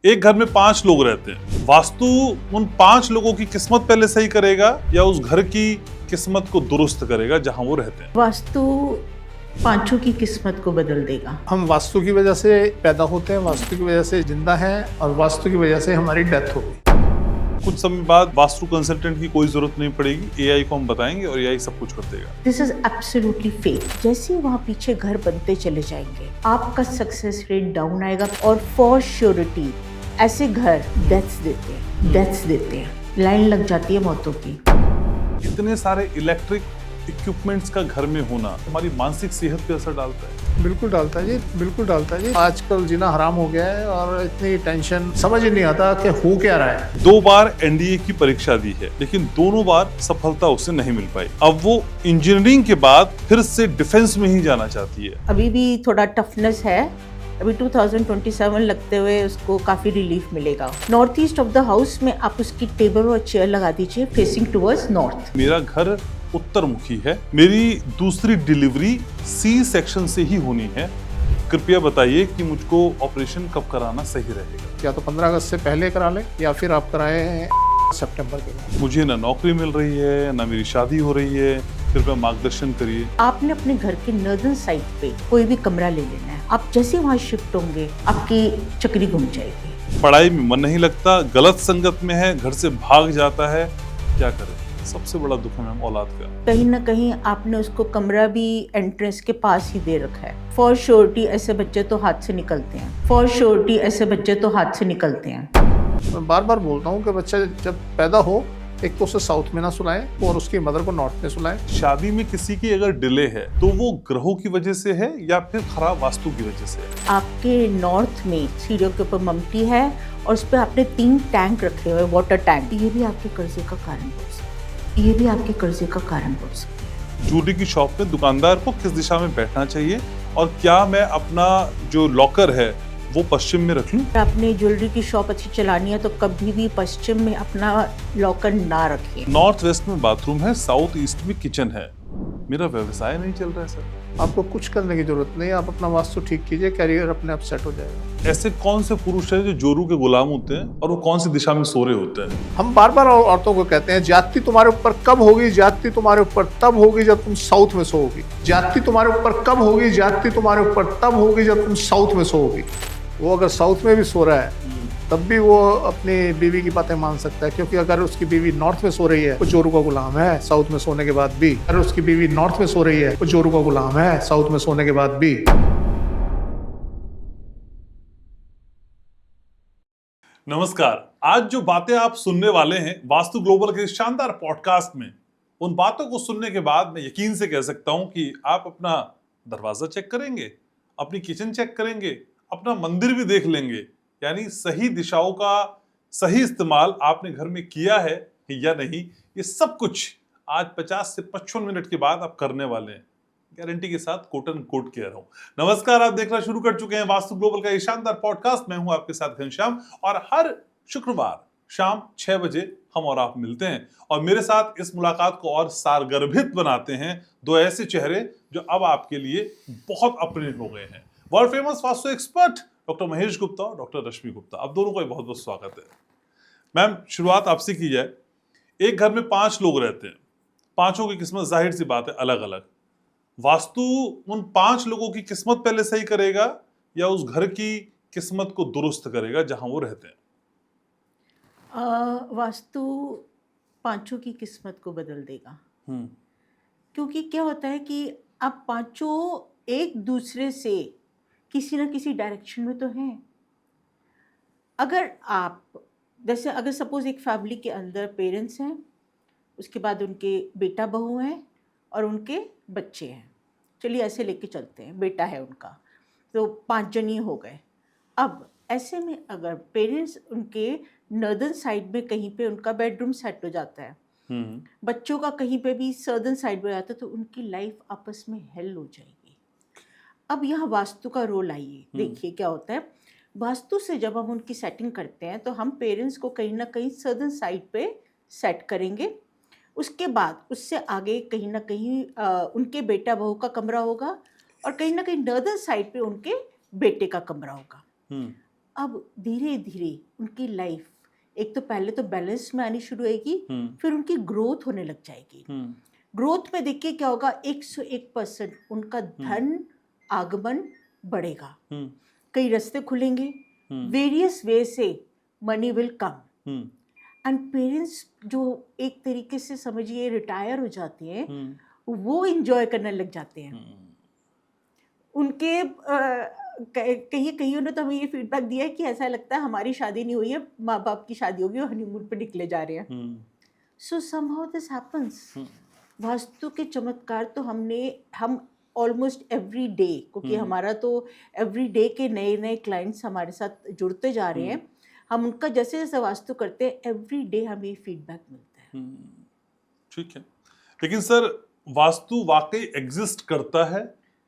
एक घर में 5 लोग रहते हैं। वास्तु उन 5 लोगों की किस्मत पहले सही करेगा या उस घर की किस्मत को दुरुस्त करेगा जहां वो रहते हैं? वास्तु पांचों की किस्मत को बदल देगा। हम वास्तु की वजह से पैदा होते हैं, वास्तु की वजह से जिंदा हैं और वास्तु की वजह से हमारी डेथ होगी। कुछ समय बाद वास्तु कंसल्टेंट की कोई जरूरत नहीं पड़ेगी, एआई को हम बताएंगे और एआई सब कुछ कर देगा। This is absolutely fake. जैसे ही वहाँ पीछे घर बनते चले जाएंगे, आपका सक्सेस रेट डाउन आएगा और फॉर श्योरिटी ऐसे घर डेथ्स देते हैं, लाइन लग जाती है मौतों की। इतने सारे इलेक्ट्रिक इक्विपमेंट्स का घर में होना हमारी मानसिक सेहत पे असर डालता है। बिल्कुल डालता है जी, बिल्कुल डालता है जी। आजकल जीना हराम हो गया है और इतनी टेंशन, समझ ही नहीं आता कि हो क्या रहा है। 2 बार एनडीए की परीक्षा दी है, लेकिन दोनों बार सफलता उसे नहीं मिल पाई। अब वो इंजीनियरिंग के बाद फिर से डिफेंस में ही जाना चाहती है। अभी भी थोड़ा टफनेस है। अभी 2027 लगते हुए उसको काफी रिलीफ मिलेगा। North east of the house में आप उसकी टेबल और चेयर लगा दीजिए फेसिंग टुवर्ड्स नॉर्थ। मेरा घर उत्तर मुखी है। मेरी दूसरी डिलीवरी सी सेक्शन से ही होनी है। कृपया बताइए कि मुझको ऑपरेशन कब कराना सही रहेगा? या तो 15 अगस्त से पहले करा ले या फिर आप कराए सितंबर के बाद। मुझे ना नौकरी मिल रही है, ना मेरी शादी हो रही है। कृपया मार्गदर्शन करिए। आपने अपने घर के नॉर्दर्न साइड पे कोई भी कमरा ले लेना है। आप जैसे वहाँ शिफ्ट होंगे, आपकी चक्री घूम जाएगी। पढ़ाई में मन नहीं लगता, गलत संगत में है, घर से भाग जाता है, क्या करें? सबसे बड़ा दुख है मैम औलाद का। कहीं ना कहीं आपने उसको कमरा भी एंट्रेंस के पास ही दे रखा है। फॉर श्योरिटी ऐसे बच्चे तो हाथ से निकलते हैं। मैं बार बार बोलता हूँ कि बच्चा जब पैदा हो, एक तो उसे साउथ में ना सुलाएं और उसकी मदर को नॉर्थ में सुलाएं। शादी में किसी की अगर डिले है तो वो ग्रहों की वजह से है या फिर खराब वास्तु की वजह से है? आपके नॉर्थ में सीढ़ियों के ऊपर ममटी है और उस पर आपने 3 टैंक रखे हुए, वाटर टैंक। ये भी आपके कर्जे का कारण बन सकता है। ज्वेलरी की शॉप में दुकानदार को किस दिशा में बैठना चाहिए और क्या मैं अपना जो लॉकर है वो पश्चिम में रख लूं? आपने ज्वेलरी की शॉप अच्छी चलानी है तो कभी भी पश्चिम में अपना लॉकर ना रखिए। नॉर्थ वेस्ट में बाथरूम है, साउथ ईस्ट में किचन है। मेरा व्यवसाय नहीं चल रहा है सर। आपको कुछ करने की जरूरत नहीं है, आप अपना वास्तु ठीक कीजिए, कैरियर अपने आप सेट हो जाएगा। ऐसे कौन से पुरुष हैं जो जोरू के गुलाम होते हैं और वो कौन सी दिशा में सो रहे होते हैं? हम बार बार औरतों को कहते हैं, जाति तुम्हारे ऊपर कब होगी, जाति तुम्हारे ऊपर तब होगी जब तुम साउथ में सोओगी। जाति तुम्हारे ऊपर कब होगी, जाति तुम्हारे ऊपर तब होगी जब तुम साउथ में सोओगी। वो अगर साउथ में भी सो रहा है तब भी वो अपनी बीवी की बातें मान सकता है, क्योंकि अगर उसकी बीवी नॉर्थ में सो रही है वो जोरू का गुलाम है साउथ में सोने के बाद भी। अगर उसकी बीवी नॉर्थ में सो रही है वो जोरू का गुलाम है साउथ में सोने के बाद भी। नमस्कार। आज जो बातें आप सुनने वाले हैं वास्तु ग्लोबल के इस शानदार पॉडकास्ट में, उन बातों को सुनने के बाद मैं यकीन से कह सकता हूं कि आप अपना दरवाजा चेक करेंगे, अपनी किचन चेक करेंगे, अपना मंदिर भी देख लेंगे। यानी सही दिशाओं का सही इस्तेमाल आपने घर में किया है या नहीं, ये सब कुछ आज 50 से 55 मिनट के बाद आप करने वाले हैं, गारंटी के साथ, कोट एंड कोट कह रहा हूं। नमस्कार, आप देखना शुरू कर चुके हैं वास्तु ग्लोबल का ये शानदार पॉडकास्ट। मैं हूं आपके साथ घनश्याम और हर शुक्रवार शाम 6 बजे हम और आप मिलते हैं और मेरे साथ इस मुलाकात को और सारगर्भित बनाते हैं 2 ऐसे चेहरे जो अब आपके लिए बहुत अपने हो गए हैं। World famous vastu expert doctor Mahesh Gupta और डॉक्टर रश्मि गुप्ता, अब दोनों का बहुत बहुत स्वागत है। मैम, शुरुआत आपसे की जाए। एक घर में 5 लोग रहते हैं, 5 की किस्मत जाहिर सी बात है अलग अलग। वास्तु उन 5 लोगों की किस्मत पहले सही करेगा या उस घर की किस्मत को दुरुस्त करेगा जहां वो रहते हैं? वास्तु पांचों की किस्मत को बदल देगा। क्योंकि क्या होता है कि आप पांचों एक दूसरे से किसी ना किसी डायरेक्शन में तो हैं। अगर सपोज एक फैमिली के अंदर पेरेंट्स हैं, उसके बाद उनके बेटा बहू हैं और उनके बच्चे हैं। चलिए ऐसे लेके चलते हैं, बेटा है उनका, तो 5 जन ही हो गए। अब ऐसे में अगर पेरेंट्स उनके नॉर्दर्न साइड में कहीं पे उनका बेडरूम सेट हो जाता है, बच्चों का कहीं पे भी सदर्न साइड में जाता है, तो उनकी लाइफ आपस में हेल हो जाएगी। अब यहाँ वास्तु का रोल आइए, देखिए क्या होता है। वास्तु से जब हम उनकी सेटिंग करते हैं तो हम पेरेंट्स को कहीं ना कहीं सदर्न साइड पे सेट करेंगे। उसके बाद उससे आगे कहीं ना कहीं उनके बेटा बहू का कमरा होगा और कहीं ना कहीं नॉर्दर्न साइड पे उनके बेटे का कमरा होगा। अब धीरे धीरे उनकी लाइफ एक तो पहले तो बैलेंस में आनी शुरू होगी, फिर उनकी ग्रोथ होने लग जाएगी। ग्रोथ में देखिए क्या होगा, 101% उनका धन आगमन बढ़ेगा, कई रास्ते खुलेंगे, वेरियस वे से money will come. And parents जो एक तरीके से समझिए रिटायर हो जाते हैं, वो इंजॉय करने लग जाते हैं। उनके कहीं उन्होंने तो हमें ये फीडबैक दिया है कि ऐसा लगता है हमारी शादी नहीं हुई है, माँ बाप की शादी होगी और हनीमून पे निकले जा रहे हैं। सो समहाउ दिस हैपेंस। वास्तु के चमत्कार तो हम ऑलमोस्ट एवरी डे, क्योंकि हमारा तो एवरी डे के नए नए क्लाइंट्स हमारे साथ जुड़ते जा रहे हैं, हम उनका जैसे जैसे वास्तु करते हैं एवरी डे हमें फीडबैक मिलता है। ठीक है, लेकिन सर वास्तु वाकई एग्जिस्ट करता है?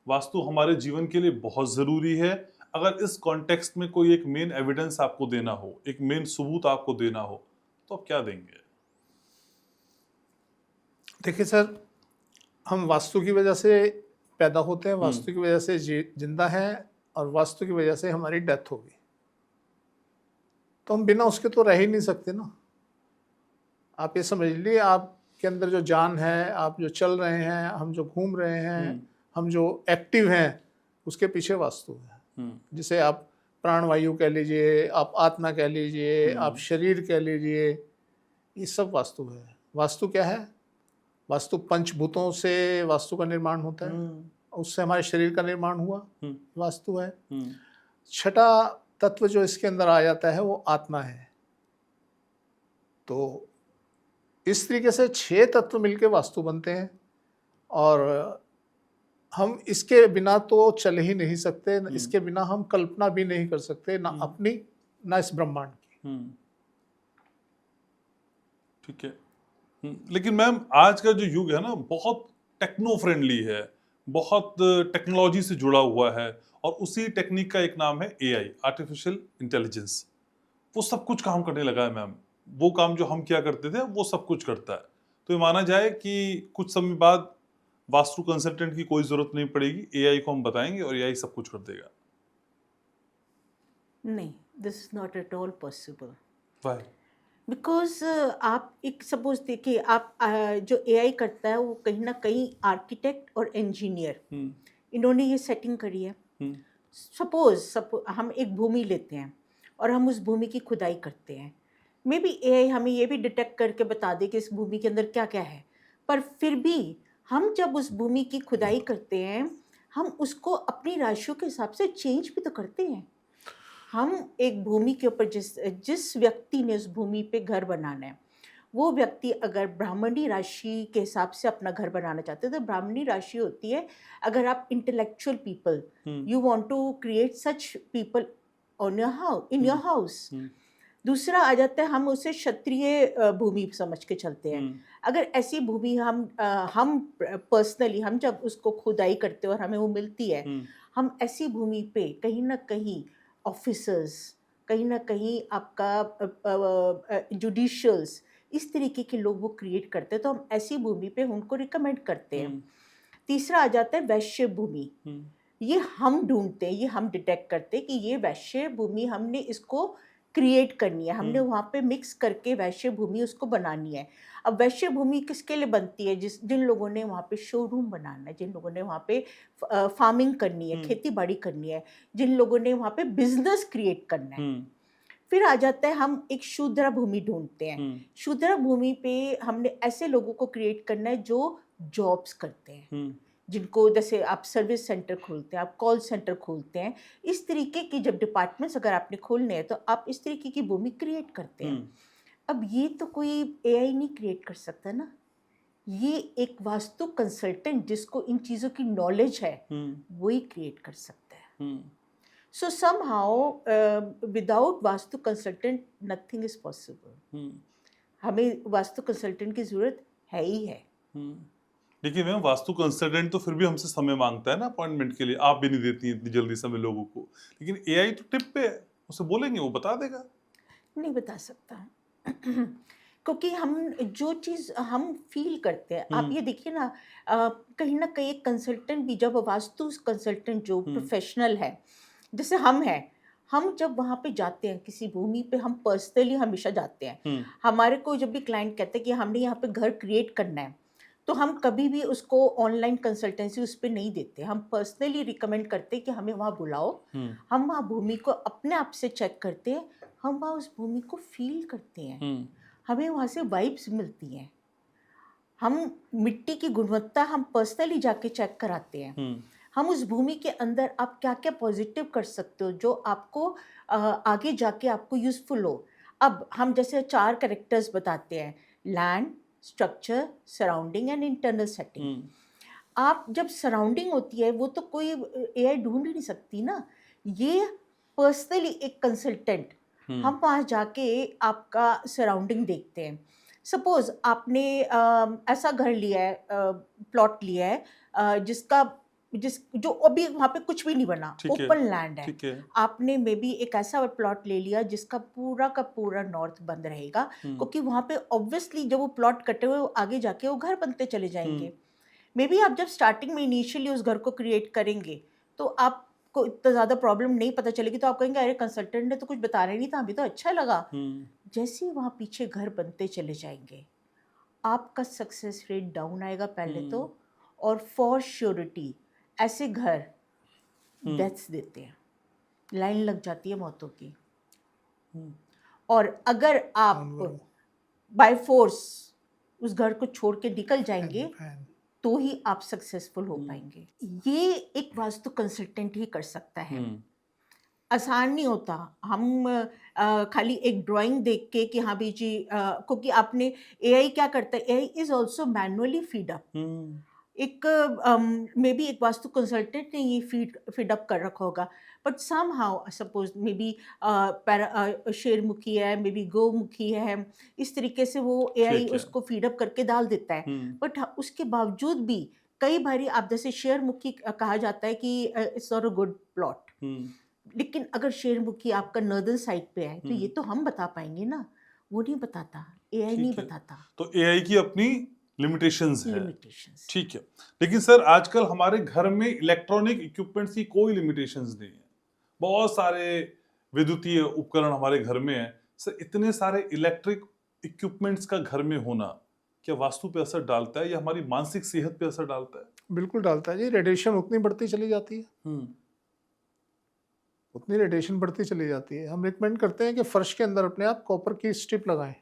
वास्तु हमारे जीवन के लिए बहुत जरूरी है? अगर इस कॉन्टेक्स्ट में कोई एक मेन एविडेंस आपको देना हो, एक मेन सबूत आपको देना हो, तो आप क्या देंगे? देखिए सर, हम वास्तु की वजह से पैदा होते हैं, वास्तु की वजह से जिंदा हैं, और वास्तु की वजह से हमारी डेथ होगी, तो हम बिना उसके तो रह ही नहीं सकते ना। आप ये समझ लीजिए, आपके अंदर जो जान है, आप जो चल रहे हैं, हम जो घूम रहे हैं, हम जो एक्टिव हैं, उसके पीछे वास्तु है। जिसे आप प्राणवायु कह लीजिए, आप आत्मा कह लीजिए, आप शरीर कह लीजिए, ये सब वास्तु है। वास्तु क्या है? वास्तु पंचभूतों से वास्तु का निर्माण होता है, उससे हमारे शरीर का निर्माण हुआ, वास्तु है। छठा तत्व जो इसके अंदर आ जाता है वो आत्मा है। तो इस तरीके से 6 तत्व मिलके वास्तु बनते हैं, और हम इसके बिना तो चल ही नहीं सकते, इसके बिना हम कल्पना भी नहीं कर सकते, ना अपनी ना इस ब्रह्मांड की। ठीक है, लेकिन मैम आज का जो युग है ना, बहुत टेक्नो फ्रेंडली है, बहुत टेक्नोलॉजी से जुड़ा हुआ है, और उसी टेक्निक का एक नाम है एआई, आर्टिफिशियल इंटेलिजेंस। वो सब कुछ काम करने लगा है मैम। वो काम जो हम क्या करते थे वो सब कुछ करता है। तो ये माना जाए कि कुछ समय बाद वास्तु कंसल्टेंट की कोई जरूरत नहीं पड़ेगी, एआई को हम बताएंगे और एआई सब कुछ कर देगा। नहीं, this is not at all possible. Why? Because आप एक सपोज देखिए, आप जो एआई करता है वो कहीं ना कहीं आर्किटेक्ट और इंजीनियर इन्होंने ये सेटिंग करी है। सपोज हम एक भूमि लेते हैं और हम उस भूमि की खुदाई करते हैं, मे बी एआई हमें ये भी डिटेक्ट करके बता दे कि इस भूमि के अंदर क्या क्या है, पर फिर भी हम जब उस भूमि की खुदाई करते हैं, हम उसको अपनी राशियों के हिसाब से चेंज भी तो करते हैं। हम एक भूमि के ऊपर जिस व्यक्ति ने उस भूमि पे घर बनाना है, वो व्यक्ति अगर ब्राह्मणी राशि के हिसाब से अपना घर बनाना चाहते हैं, तो ब्राह्मणी राशि होती है, अगर आप intellectual people, you want to create such people in your house. दूसरा आ जाता है, हम उसे क्षत्रिय भूमि समझ के चलते हैं। अगर ऐसी भूमि हम पर्सनली हम जब उसको खुदाई करते हैं और हमें वो मिलती है, हम ऐसी भूमि पे कहीं ना कहीं ऑफिसर्स, कहीं ना कहीं आपका जुडिशियल्स, इस तरीके के लोग वो क्रिएट करते हैं, तो हम ऐसी भूमि पे उनको रिकमेंड करते हैं। तीसरा आ जाता है वैश्य भूमि। ये हम ढूंढते हैं, ये हम डिटेक्ट करते हैं कि ये वैश्य भूमि हमने इसको क्रिएट करनी है, हमने वहाँ पे मिक्स करके वैश्य भूमि उसको बनानी है। अब वैश्य भूमि किसके लिए बनती है? जिन लोगों ने वहाँ पे शोरूम बनाना है, जिन लोगों ने वहाँ पे फार्मिंग करनी है, खेती बाड़ी करनी है, जिन लोगों ने वहाँ पे बिजनेस क्रिएट करना है। फिर आ जाता है, हम एक शूद्र भूमि ढूंढते हैं। शूद्र भूमि पे हमने ऐसे लोगों को क्रिएट करना है जो जॉब्स करते हैं, जिनको जैसे आप सर्विस सेंटर खोलते हैं, आप कॉल सेंटर खोलते हैं, इस तरीके की जब डिपार्टमेंट्स अगर आपने खोलने हैं, तो आप इस तरीके की भूमि क्रिएट करते हैं। अब ये तो कोई एआई नहीं क्रिएट कर सकता ना, ये एक वास्तु कंसल्टेंट जिसको इन चीज़ों की नॉलेज है वो ही क्रिएट कर सकता है। सो somehow without vastu consultant nothing is possible. हमें वास्तु कंसल्टेंट की ज़रूरत है ही है। देखिए मैम, वास्तु कंसल्टेंट तो फिर भी हमसे समय मांगता है ना अपॉइंटमेंट के लिए, आप भी नहीं देती इतनी जल्दी समय लोगों को, लेकिन एआई तो टिप पे है, उसे बोलेंगे वो बता देगा। नहीं बता सकता क्योंकि हम जो चीज़ हम फील करते हैं, आप ये देखिए ना, कहीं ना कहीं एक कंसल्टेंट भी, जब वास्तु कंसल्टेंट जो प्रोफेशनल है, जैसे हम हैं, हम जब वहाँ पे जाते हैं किसी भूमि पे, हम पर्सनली हमेशा जाते हैं। हमारे को जब भी क्लाइंट कहते हैं कि हमने यहाँ पे घर क्रिएट करना है, तो हम कभी भी उसको ऑनलाइन कंसल्टेंसी उस पर नहीं देते। हम पर्सनली रिकमेंड करते हैं कि हमें वहाँ बुलाओ, हम वहाँ भूमि को अपने आप से चेक करते हैं, हम वहाँ उस भूमि को फील करते हैं, हमें वहाँ से वाइब्स मिलती हैं। हम मिट्टी की गुणवत्ता हम पर्सनली जाके चेक कराते हैं। हम उस भूमि के अंदर आप क्या क्या पॉजिटिव कर सकते हो जो आपको आगे जाके आपको यूज़फुल हो। अब हम जैसे 4 कैरेक्टर्स बताते हैं, land, structure, surrounding and internal setting. आप जब सराउंडिंग होती है वो तो कोई एआई ढूंढ ही नहीं सकती ना, ये पर्सनली एक कंसल्टेंट हम वहाँ जाके आपका सराउंडिंग देखते हैं। सपोज आपने ऐसा घर लिया है, प्लॉट लिया है जो अभी वहाँ पे कुछ भी नहीं बना, ओपन लैंड है। आपने मे बी एक ऐसा प्लॉट ले लिया जिसका पूरा का पूरा नॉर्थ बंद रहेगा, क्योंकि वहाँ पे ऑब्वियसली जब वो प्लॉट कटे हुए आगे जाके वो घर बनते चले जाएंगे। मे बी आप जब स्टार्टिंग में इनिशियली उस घर को क्रिएट करेंगे तो आपको इतना ज़्यादा प्रॉब्लम नहीं पता चलेगी, तो आप कहेंगे अरे कंसल्टेंट ने तो कुछ बताना ही नहीं था, अभी तो अच्छा लगा। जैसे ही वहाँ पीछे घर बनते चले जाएंगे आपका सक्सेस रेट डाउन आएगा पहले तो, और फॉर श्योरिटी ऐसे घर डेथ्स देते हैं, लाइन लग जाती है मौतों की। और अगर आप बाय फोर्स उस घर को छोड़ के निकल जाएंगे तो ही आप सक्सेसफुल हो पाएंगे। ये एक वास्तु कंसल्टेंट ही कर सकता है। आसान नहीं होता। हम खाली एक ड्राइंग देख के कि हाँ भाई जी, क्योंकि आपने एआई क्या करता है, AI is also manually feed up. एक मे बी एक वास्तु कंसल्टेंट ने ये फीड अप कर रखा होगा, but somehow suppose maybe शेरमुखी है, मे बी गौमुखी है, इस तरीके से वो एआई उसको फीड अप करके डाल देता है। बट उसके बावजूद भी कई बारी आप जैसे शेरमुखी कहा जाता है कि it's not a good plot, लेकिन अगर शेरमुखी आपका नॉर्दर्न साइड पे है तो ये तो हम बता पाएंगे ना, वो नहीं बताता, एआई नहीं बताता। तो एआई की अपनी लिमिटेशंस है। ठीक है, लेकिन सर आजकल हमारे घर में इलेक्ट्रॉनिक इक्विपमेंट्स की कोई लिमिटेशंस नहीं है, बहुत सारे विद्युतीय उपकरण हमारे घर में है। सर इतने सारे इलेक्ट्रिक इक्विपमेंट्स का घर में होना क्या वास्तु पे असर डालता है या हमारी मानसिक सेहत पे असर डालता है? बिल्कुल डालता है जी। रेडिएशन उतनी बढ़ती चली जाती है, उतनी रेडिएशन बढ़ती चली जाती है। हम रिकमेंड करते हैं कि फर्श के अंदर अपने आप कॉपर की स्ट्रिप लगाएं।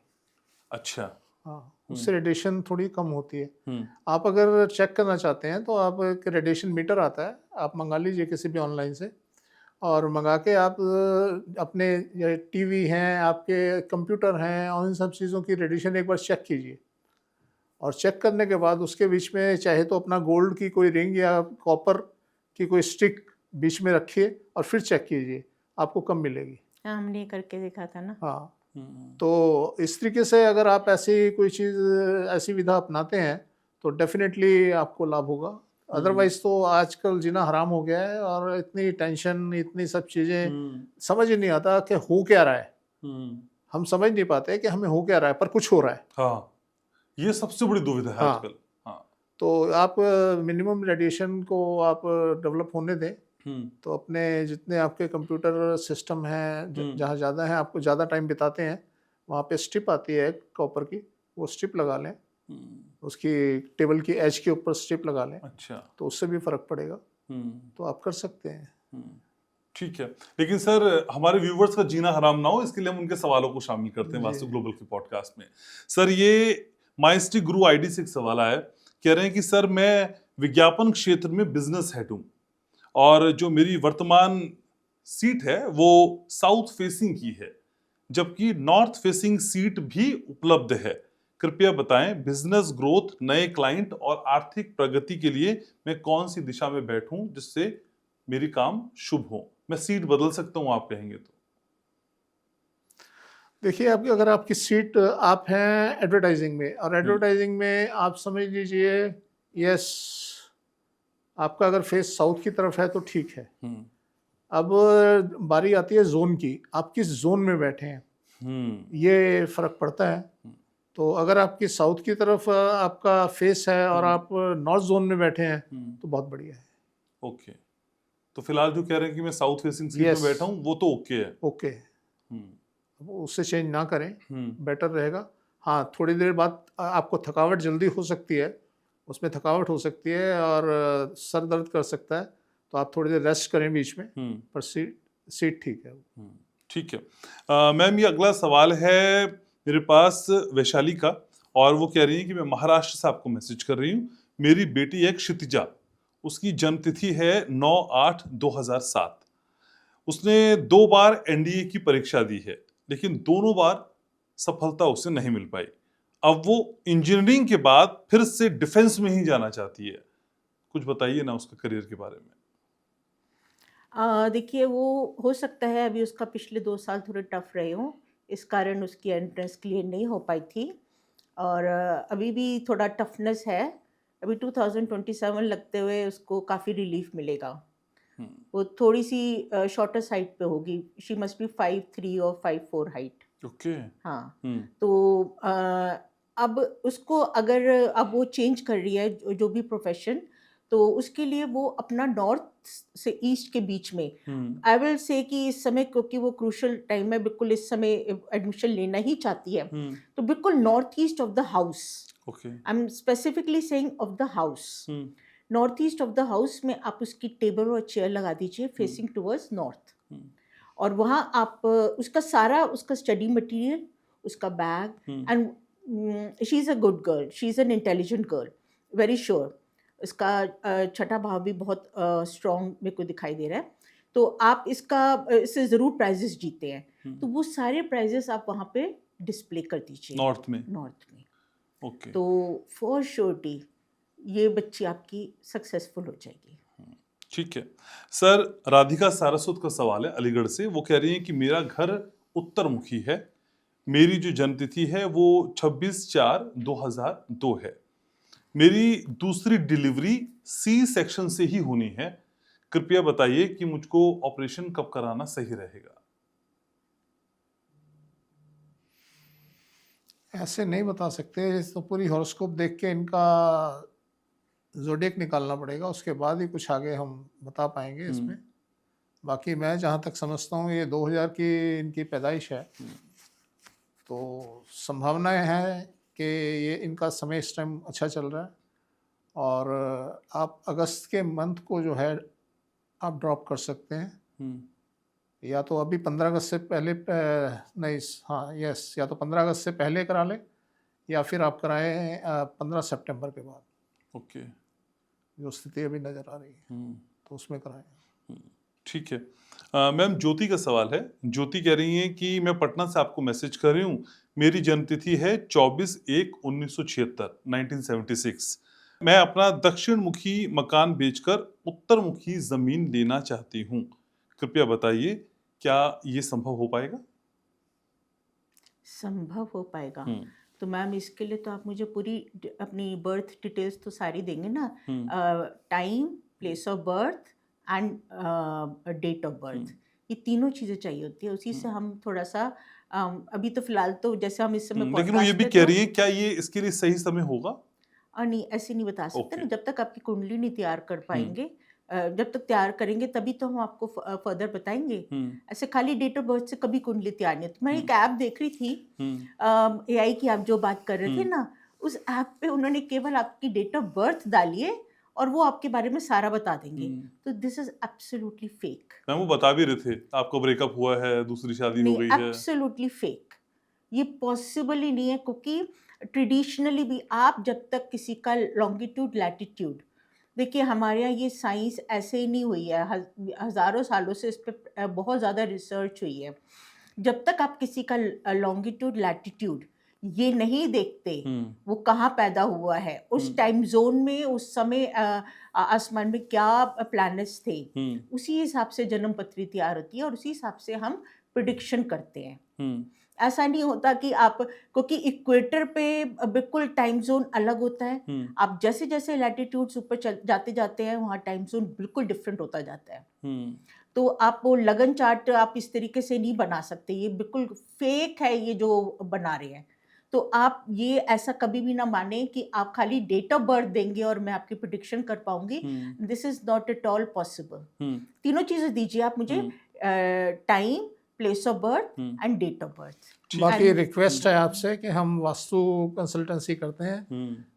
अच्छा। हाँ, उससे रेडिएशन थोड़ी कम होती है। आप अगर चेक करना चाहते हैं तो आप एक रेडिएशन मीटर आता है, आप मंगा लीजिए किसी भी ऑनलाइन से, और मंगा के आप अपने टीवी हैं, आपके कंप्यूटर हैं, और इन सब चीज़ों की रेडिएशन एक बार चेक कीजिए। और चेक करने के बाद उसके बीच में चाहे तो अपना गोल्ड की कोई रिंग या कॉपर की कोई स्टिक बीच में रखिए और फिर चेक कीजिए, आपको कम मिलेगी। हमने करके देखा था ना। हाँ, तो इस तरीके से अगर आप ऐसी कोई चीज़, ऐसी विधा अपनाते हैं तो डेफिनेटली आपको लाभ होगा। अदरवाइज तो आजकल जीना हराम हो गया है, और इतनी टेंशन, इतनी सब चीज़ें, समझ ही नहीं आता कि हो क्या रहा है। हम समझ नहीं पाते कि हमें हो क्या रहा है, पर कुछ हो रहा है। हाँ, ये सबसे बड़ी दुविधा है आजकल। हाँ, तो आप मिनिमम रेडिएशन को आप डेवलप होने दें। तो अपने जितने आपके कंप्यूटर सिस्टम हैं, जहाँ ज़्यादा हैं, आपको ज़्यादा टाइम बिताते हैं, वहाँ पे स्ट्रिप आती है कॉपर की, वो स्ट्रिप लगा लें। उसकी टेबल की एज के ऊपर स्ट्रिप लगा लें। अच्छा, तो उससे भी फर्क पड़ेगा। तो आप कर सकते हैं। ठीक है, लेकिन सर हमारे व्यूवर्स का जीना हराम ना हो, इसके लिए हम उनके सवालों को शामिल करते हैं वास्तु ग्लोबल के पॉडकास्ट में। सर ये माइस्ट्री गुरु आईडी से एक सवाल आया, कह रहे हैं कि सर मैं विज्ञापन क्षेत्र में बिजनेस हेड हूँ और जो मेरी वर्तमान सीट है वो साउथ फेसिंग की है, जबकि नॉर्थ फेसिंग सीट भी उपलब्ध है। कृपया बताएं बिजनेस ग्रोथ, नए क्लाइंट और आर्थिक प्रगति के लिए मैं कौन सी दिशा में बैठूं जिससे मेरी काम शुभ हो। मैं सीट बदल सकता हूं आप कहेंगे तो? देखिए, आपकी अगर आपकी सीट, आप हैं एडवर्टाइजिंग में, और एडवर्टाइजिंग में आप समझ लीजिए, यस, आपका अगर फेस साउथ की तरफ है तो ठीक है। अब बारी आती है जोन की, आप किस जोन में बैठे हैं, ये फर्क पड़ता है। तो अगर आपकी साउथ की तरफ आपका फेस है और आप नॉर्थ जोन में बैठे हैं तो बहुत बढ़िया है। ओके, तो फिलहाल जो कह रहे हैं कि मैं साउथ फेसिंग सीट Yes. में बैठा हूँ वो तो ओके है। ओके, हम्म, उससे चेंज ना करें, हम्म, बेटर रहेगा। हाँ, थोड़ी देर बाद आपको थकावट जल्दी हो सकती है, उसमें थकावट हो सकती है और सर दर्द कर सकता है, तो आप थोड़ी देर रेस्ट करें बीच में, हम्म, पर सीट ठीक है। ठीक है। मैम, ये अगला सवाल है मेरे पास वैशाली का, और वो कह रही है कि मैं महाराष्ट्र से आपको मैसेज कर रही हूँ। मेरी बेटी है क्षितिजा, उसकी जन्म तिथि है 9/8/2007। उसने 2 बार एनडीए की परीक्षा दी है, लेकिन दोनों बार सफलता उसे नहीं मिल पाई। अब वो इंजीनियरिंग के बाद फिर से डिफेंस में ही जाना चाहती है। कुछ बताइए ना उसके करियर के बारे में। देखिए, वो हो सकता है अभी उसका पिछले 2 साल थोड़े टफ रहे हों, इस कारण उसकी एंट्रेंस क्लियर नहीं हो पाई थी, और अभी भी थोड़ा टफनेस है। अभी 2027 लगते हुए उसको काफ़ी रिलीफ मिलेगा। वो थोड़ी सी शॉर्टर साइड पे होगी, शी मस्ट बी 5'3" और 5'4" हाइट। ओके। हाँ, हम्म, तो अब उसको अगर अब वो चेंज कर रही है जो भी प्रोफेशन, तो उसके लिए वो अपना नॉर्थ से ईस्ट के बीच में, आई विल से कि इस समय, क्योंकि वो क्रूशल टाइम है, बिल्कुल इस समय एडमिशन लेना ही चाहती है, तो बिल्कुल north east of the house, okay. I am specifically saying of the house, north east of the house में आप उसकी टेबल और चेयर लगा दीजिए फेसिंग टुवर्ड्स नॉर्थ, और वहाँ आप उसका सारा उसका स्टडी मटेरियल, उसका bag, and she is a good girl, she is an intelligent girl, very sure. इसका छठा भाव भी बहुत स्ट्रॉन्ग मेरे को दिखाई दे रहा है, तो आप इससे ज़रूर प्राइजेस जीते हैं, तो वो सारे प्राइजेस आप वहाँ पे डिस्प्ले कर दीजिए नॉर्थ में। ओके। तो फॉर श्योरिटी ये बच्ची आपकी सक्सेसफुल हो जाएगी। ठीक है सर। राधिका सारस्वत का सवाल है अलीगढ़ से। वो कह रही है कि मेरा घर उत्तरमुखी है, मेरी जो जन्म तिथि है वो 26/4/2002 है। मेरी दूसरी डिलीवरी सी सेक्शन से ही होनी है। कृपया बताइए कि मुझको ऑपरेशन कब कराना सही रहेगा। ऐसे नहीं बता सकते, तो पूरी हॉरोस्कोप देख के इनका ज़ोडिएक निकालना पड़ेगा, उसके बाद ही कुछ आगे हम बता पाएंगे इसमें। बाकी मैं जहाँ तक समझता हूँ ये 2000 की इनकी पैदाइश है, तो संभावनाएं हैं कि ये इनका समय इस टाइम अच्छा चल रहा है, और आप अगस्त के मंथ को जो है आप ड्रॉप कर सकते हैं, या तो अभी 15 अगस्त से पहले नहीं, हाँ यस, या तो 15 अगस्त से पहले करा लें, या फिर आप कराएं 15 सितंबर के बाद। ओके। जो स्थिति अभी नज़र आ रही है तो उसमें कराएं। ठीक है। मैम, ज्योति का सवाल है। ज्योति कह रही है कि मैं पटना से आपको मैसेज कर रही हूँ। मेरी जन्म तिथि है 24/1/1976, 1976। मैं अपना दक्षिण मुखी मकान बेचकर उत्तर मुखी जमीन लेना चाहती हूँ। कृपया बताइए क्या ये संभव हो पाएगा? संभव हो पाएगा? तो मैम इसके लिए तो आप मुझे पूरी अपनी बर्थ डिटेल्स तो सारी देंगे ना, time, place of birth and date of birth, ये तीनों चीज़ें चाहिए होती है। उसी से हम थोड़ा सा अभी तो फिलहाल तो जैसे हम इस समय लेकिन वो ये भी कह रही है क्या ये इसके लिए सही समय होगा? नहीं, ऐसे नहीं बता सकते ना, Okay. जब तक आपकी कुंडली नहीं तैयार कर पाएंगे, जब तक तैयार करेंगे तभी तो हम आपको फर्दर बताएंगे। ऐसे खाली डेट ऑफ बर्थ से कभी कुंडली तैयार नहीं होती। मैं एक ऐप देख रही थी, एआई की आप जो बात कर रहे थे ना, उस ऐप पे उन्होंने केवल आपकी डेट ऑफ बर्थ डालिए और वो आपके बारे में सारा बता देंगे। तो this is absolutely fake. Ma'am, वो बता भी रहे थे आपको ब्रेकअप हुआ है, दूसरी शादी हो नहीं, गई है। एब्सोल्युटली फेक, ये पॉसिबल ही नहीं है, क्योंकि ट्रेडिशनली भी आप जब तक किसी का लॉन्गिट्यूड लैटिट्यूड, देखिए हमारे यहाँ ये साइंस ऐसे ही नहीं हुई है, हज़ारों सालों से इस पर बहुत ज़्यादा रिसर्च हुई है। जब तक आप किसी का लॉन्गिट्यूड लैटिट्यूड ये नहीं देखते वो कहाँ पैदा हुआ है, उस टाइम जोन में, उस समय आसमान में क्या प्लैनेट्स थे, उसी हिसाब से जन्म पत्री तैयार होती है और उसी हिसाब से हम प्रिडिक्शन करते हैं। ऐसा नहीं होता कि आप, क्योंकि इक्वेटर पे बिल्कुल टाइम जोन अलग होता है, आप जैसे जैसे लैटिट्यूड्स ऊपर जाते जाते हैं वहाँ टाइम जोन बिल्कुल डिफरेंट होता जाता है। तो आप वो लगन चार्ट आप इस तरीके से नहीं बना सकते, ये बिल्कुल फेक है ये जो बना रहे हैं। तो आप ये ऐसा कभी भी ना माने कि आप खाली डेट ऑफ बर्थ देंगे और मैं आपकी प्रिडिक्शन कर पाऊंगी. This is not at all possible. तीनों चीजें दीजिए आप मुझे, time, place of birth and date of birth. बाकी रिक्वेस्ट है आपसे कि हम वास्तु कंसल्टेंसी करते हैं,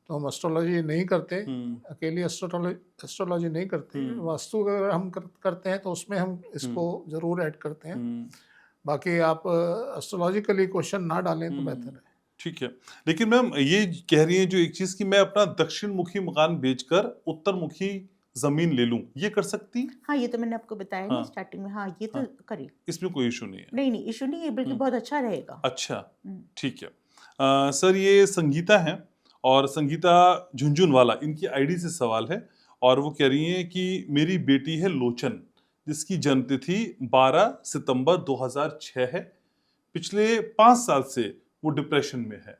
तो हम एस्ट्रोलॉजी नहीं करते, अकेली एस्ट्रोलॉजी नहीं करते. वास्तु अगर हम करते हैं तो उसमें हम इसको जरूर ऐड करते हैं. बाकी आप एस्ट्रोलॉजिकली क्वेश्चन ना डालें तो बेहतर है. ठीक है. लेकिन मैम ये कह रही है जो एक चीज कि मैं अपना दक्षिण मुखी मकान बेचकर उत्तर मुखी जमीन ले लूं, ये कर सकती? हाँ, ये तो मैंने आपको बताया ना स्टार्टिंग में. हाँ, ये तो करिए, इसमें कोई इशू नहीं है. नहीं इशू नहीं है, बल्कि बहुत अच्छा रहेगा. अच्छा, ठीक है. सर ये संगीता है और संगीता झुंझुनवाला, इनकी आईडी से सवाल है और वो कह रही हैं कि मेरी बेटी है लोचन, जिसकी जन्म तिथि 12 सितंबर 2006 है. पिछले 5 साल से वो डिप्रेशन में है.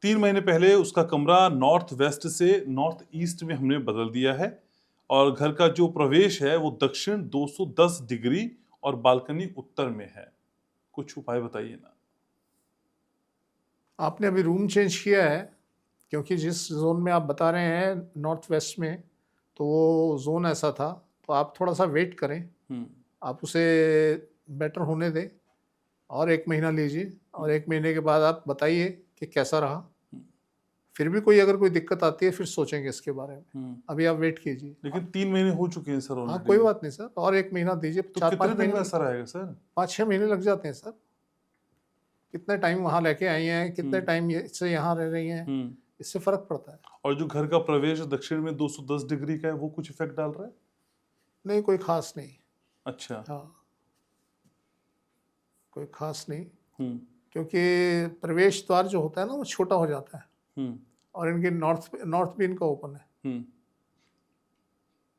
3 महीने पहले उसका कमरा नॉर्थ वेस्ट से नॉर्थ ईस्ट में हमने बदल दिया है और घर का जो प्रवेश है वो दक्षिण 210 डिग्री और बालकनी उत्तर में है. कुछ उपाय बताइए ना. आपने अभी रूम चेंज किया है, क्योंकि जिस जोन में आप बता रहे हैं नॉर्थ वेस्ट में, तो वो जोन ऐसा था. तो आप थोड़ा सा वेट करें, आप उसे बेटर होने दें और 1 महीना लीजिए और 1 महीने के बाद आप बताइए कि कैसा रहा. फिर भी कोई अगर कोई दिक्कत आती है फिर सोचेंगे इसके बारे में. अभी आप वेट कीजिए. लेकिन 3 महीने हो चुके हैं सर. हाँ, कोई बात नहीं सर, और 1 महीना दीजिए. तो कितने दिन में असर आएगा सर? 5-6 महीने लग जाते हैं सर. कितने टाइम वहाँ लेके आई हैं, कितने टाइम से यहाँ रह रही हैं, इससे फर्क पड़ता है. और जो घर का प्रवेश दक्षिण में 210 डिग्री का है, वो कुछ इफेक्ट डाल रहा है? नहीं, कोई खास नहीं. अच्छा. हाँ, कोई खास नहीं, क्योंकि प्रवेश द्वार जो होता है ना वो छोटा हो जाता है और इनके नॉर्थ भी इनका ओपन है.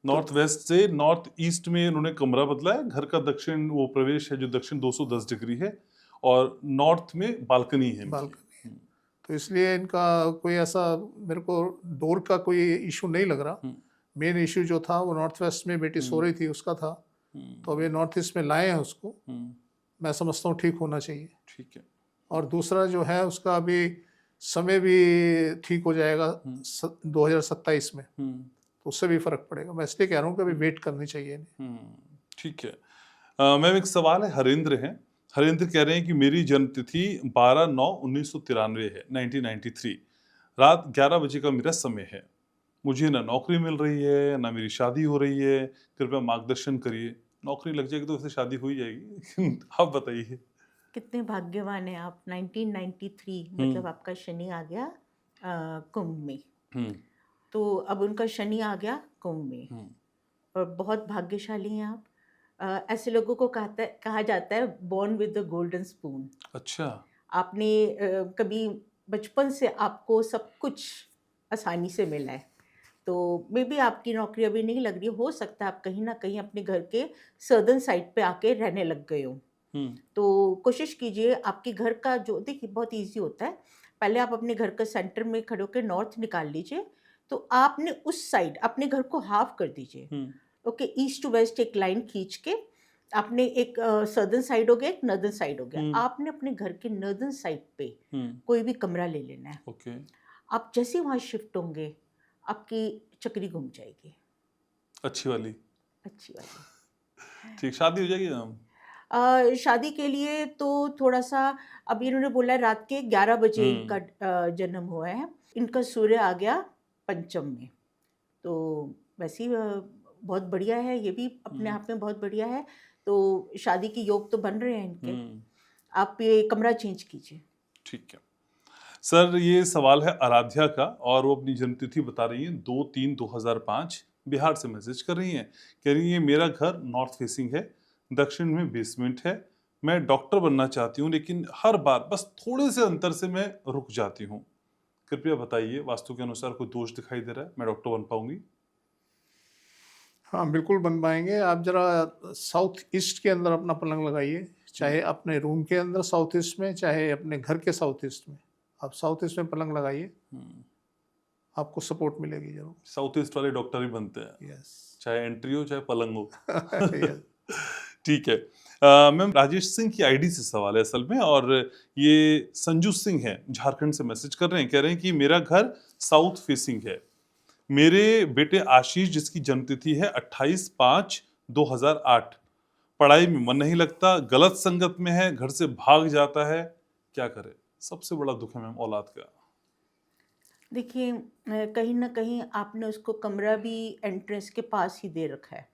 नॉर्थ वेस्ट से नॉर्थ ईस्ट में इन्होंने कमरा बदला है. घर का दक्षिण वो प्रवेश है जो दक्षिण 210 डिग्री है और नॉर्थ में बालकनी है. तो इसलिए इनका कोई ऐसा मेरे को डोर का कोई इशू नहीं लग रहा. मेन इशू जो था वो नॉर्थ वेस्ट में बेटी सो रही थी उसका था. तो अभी नॉर्थ ईस्ट में लाए हैं उसको. मैं समझता हूँ ठीक होना चाहिए. ठीक है. और दूसरा जो है उसका अभी समय भी ठीक हो जाएगा 2027 में, तो उससे भी फर्क पड़ेगा. मैं इसलिए कह रहा हूँ कि अभी वेट करनी चाहिए. ठीक है. मैम एक सवाल है, हरेंद्र हैं. हरेंद्र कह रहे हैं कि मेरी जन्म तिथि 12/9/1993 है, 1993. रात 11 बजे का मेरा समय है. मुझे ना नौकरी मिल रही है ना मेरी शादी हो रही है. कृपया मार्गदर्शन करिए. नौकरी लग जाएगी तो वैसे शादी हो ही जाएगी. आप बताइए. कितने भाग्यवान हैं आप. 1993 मतलब आपका शनि आ गया कुंभ में. तो अब उनका शनि आ गया कुंभ में और बहुत भाग्यशाली हैं आप. ऐसे लोगों को कहा जाता है born with the golden spoon. अच्छा. आपने कभी बचपन से आपको सब कुछ आसानी से मिला है. तो मे बी आपकी नौकरी अभी नहीं लग रही, हो सकता है आप कहीं ना कहीं अपने घर के सदर्न साइड पे आके रहने लग गए हो. तो कोशिश कीजिए आपके घर का जो, देखिए बहुत इजी होता है. पहले आप अपने घर का सेंटर में खड़े होकर नॉर्थ निकाल लीजिए. तो आपने उस साइड अपने घर को हाफ कर दीजिए. ओके, ईस्ट टू वेस्ट एक लाइन खींच के आपने एक सदर्न साइड हो गया, एक नॉर्दर्न साइड हो गया. आपने अपने घर के नॉर्दर्न साइड पे कोई भी कमरा ले लेना है. ओके. आप जैसे वहाँ शिफ्ट होंगे आपकी चक्री घूम जाएगी. अच्छी वाली. ठीक. शादी हो जाएगी ना? शादी के लिए तो थोड़ा सा, अभी इन्होंने बोला रात के 11 बजे इनका जन्म हुआ है. इनका सूर्य आ गया पंचम में, तो वैसे ही बहुत बढ़िया है. ये भी अपने आप में बहुत बढ़िया है. तो शादी के योग तो बन रहे हैं इनके. आप ये कमरा चेंज कीजिए. ठीक है. सर ये सवाल है आराध्या का और वो अपनी जन्मतिथि बता रही हैं 2/3/2005. बिहार से मैसेज कर रही हैं. कह रही है मेरा घर नॉर्थ फेसिंग है, दक्षिण में बेसमेंट है. मैं डॉक्टर बनना चाहती हूँ लेकिन हर बार बस थोड़े से अंतर से मैं रुक जाती हूँ. कृपया बताइए वास्तु के अनुसार कोई दोष दिखाई दे रहा है, मैं डॉक्टर बन पाऊंगी? हाँ, बिल्कुल बन पाएंगे. आप जरा साउथ ईस्ट के अंदर अपना पलंग लगाइए, चाहे अपने रूम के अंदर साउथ ईस्ट में, चाहे अपने घर के साउथ ईस्ट में. आप साउथ ईस्ट में पलंग लगाइए, आपको सपोर्ट मिलेगी जरूर. साउथ ईस्ट वाले डॉक्टर ही बनते हैं. यस. चाहे एंट्री हो चाहे पलंग हो. ठीक है। मैम, राजेश सिंह की आईडी से सवाल है असल में, और ये संजू सिंह है, झारखंड से मैसेज कर रहे हैं, कह रहे हैं कि मेरा घर साउथ फेसिंग है। मेरे बेटे आशीष, जिसकी जन्मतिथि है 28/5/2008, पढ़ाई में मन नहीं लगता, गलत संगत में है, घर से भाग जाता है, क्या करे? सबसे बड़ा दुख है मैम औलाद का। देखिए, कहीं ना कहीं आपने उसको कमरा भी एंट्रेंस के पास ही दे रखा है,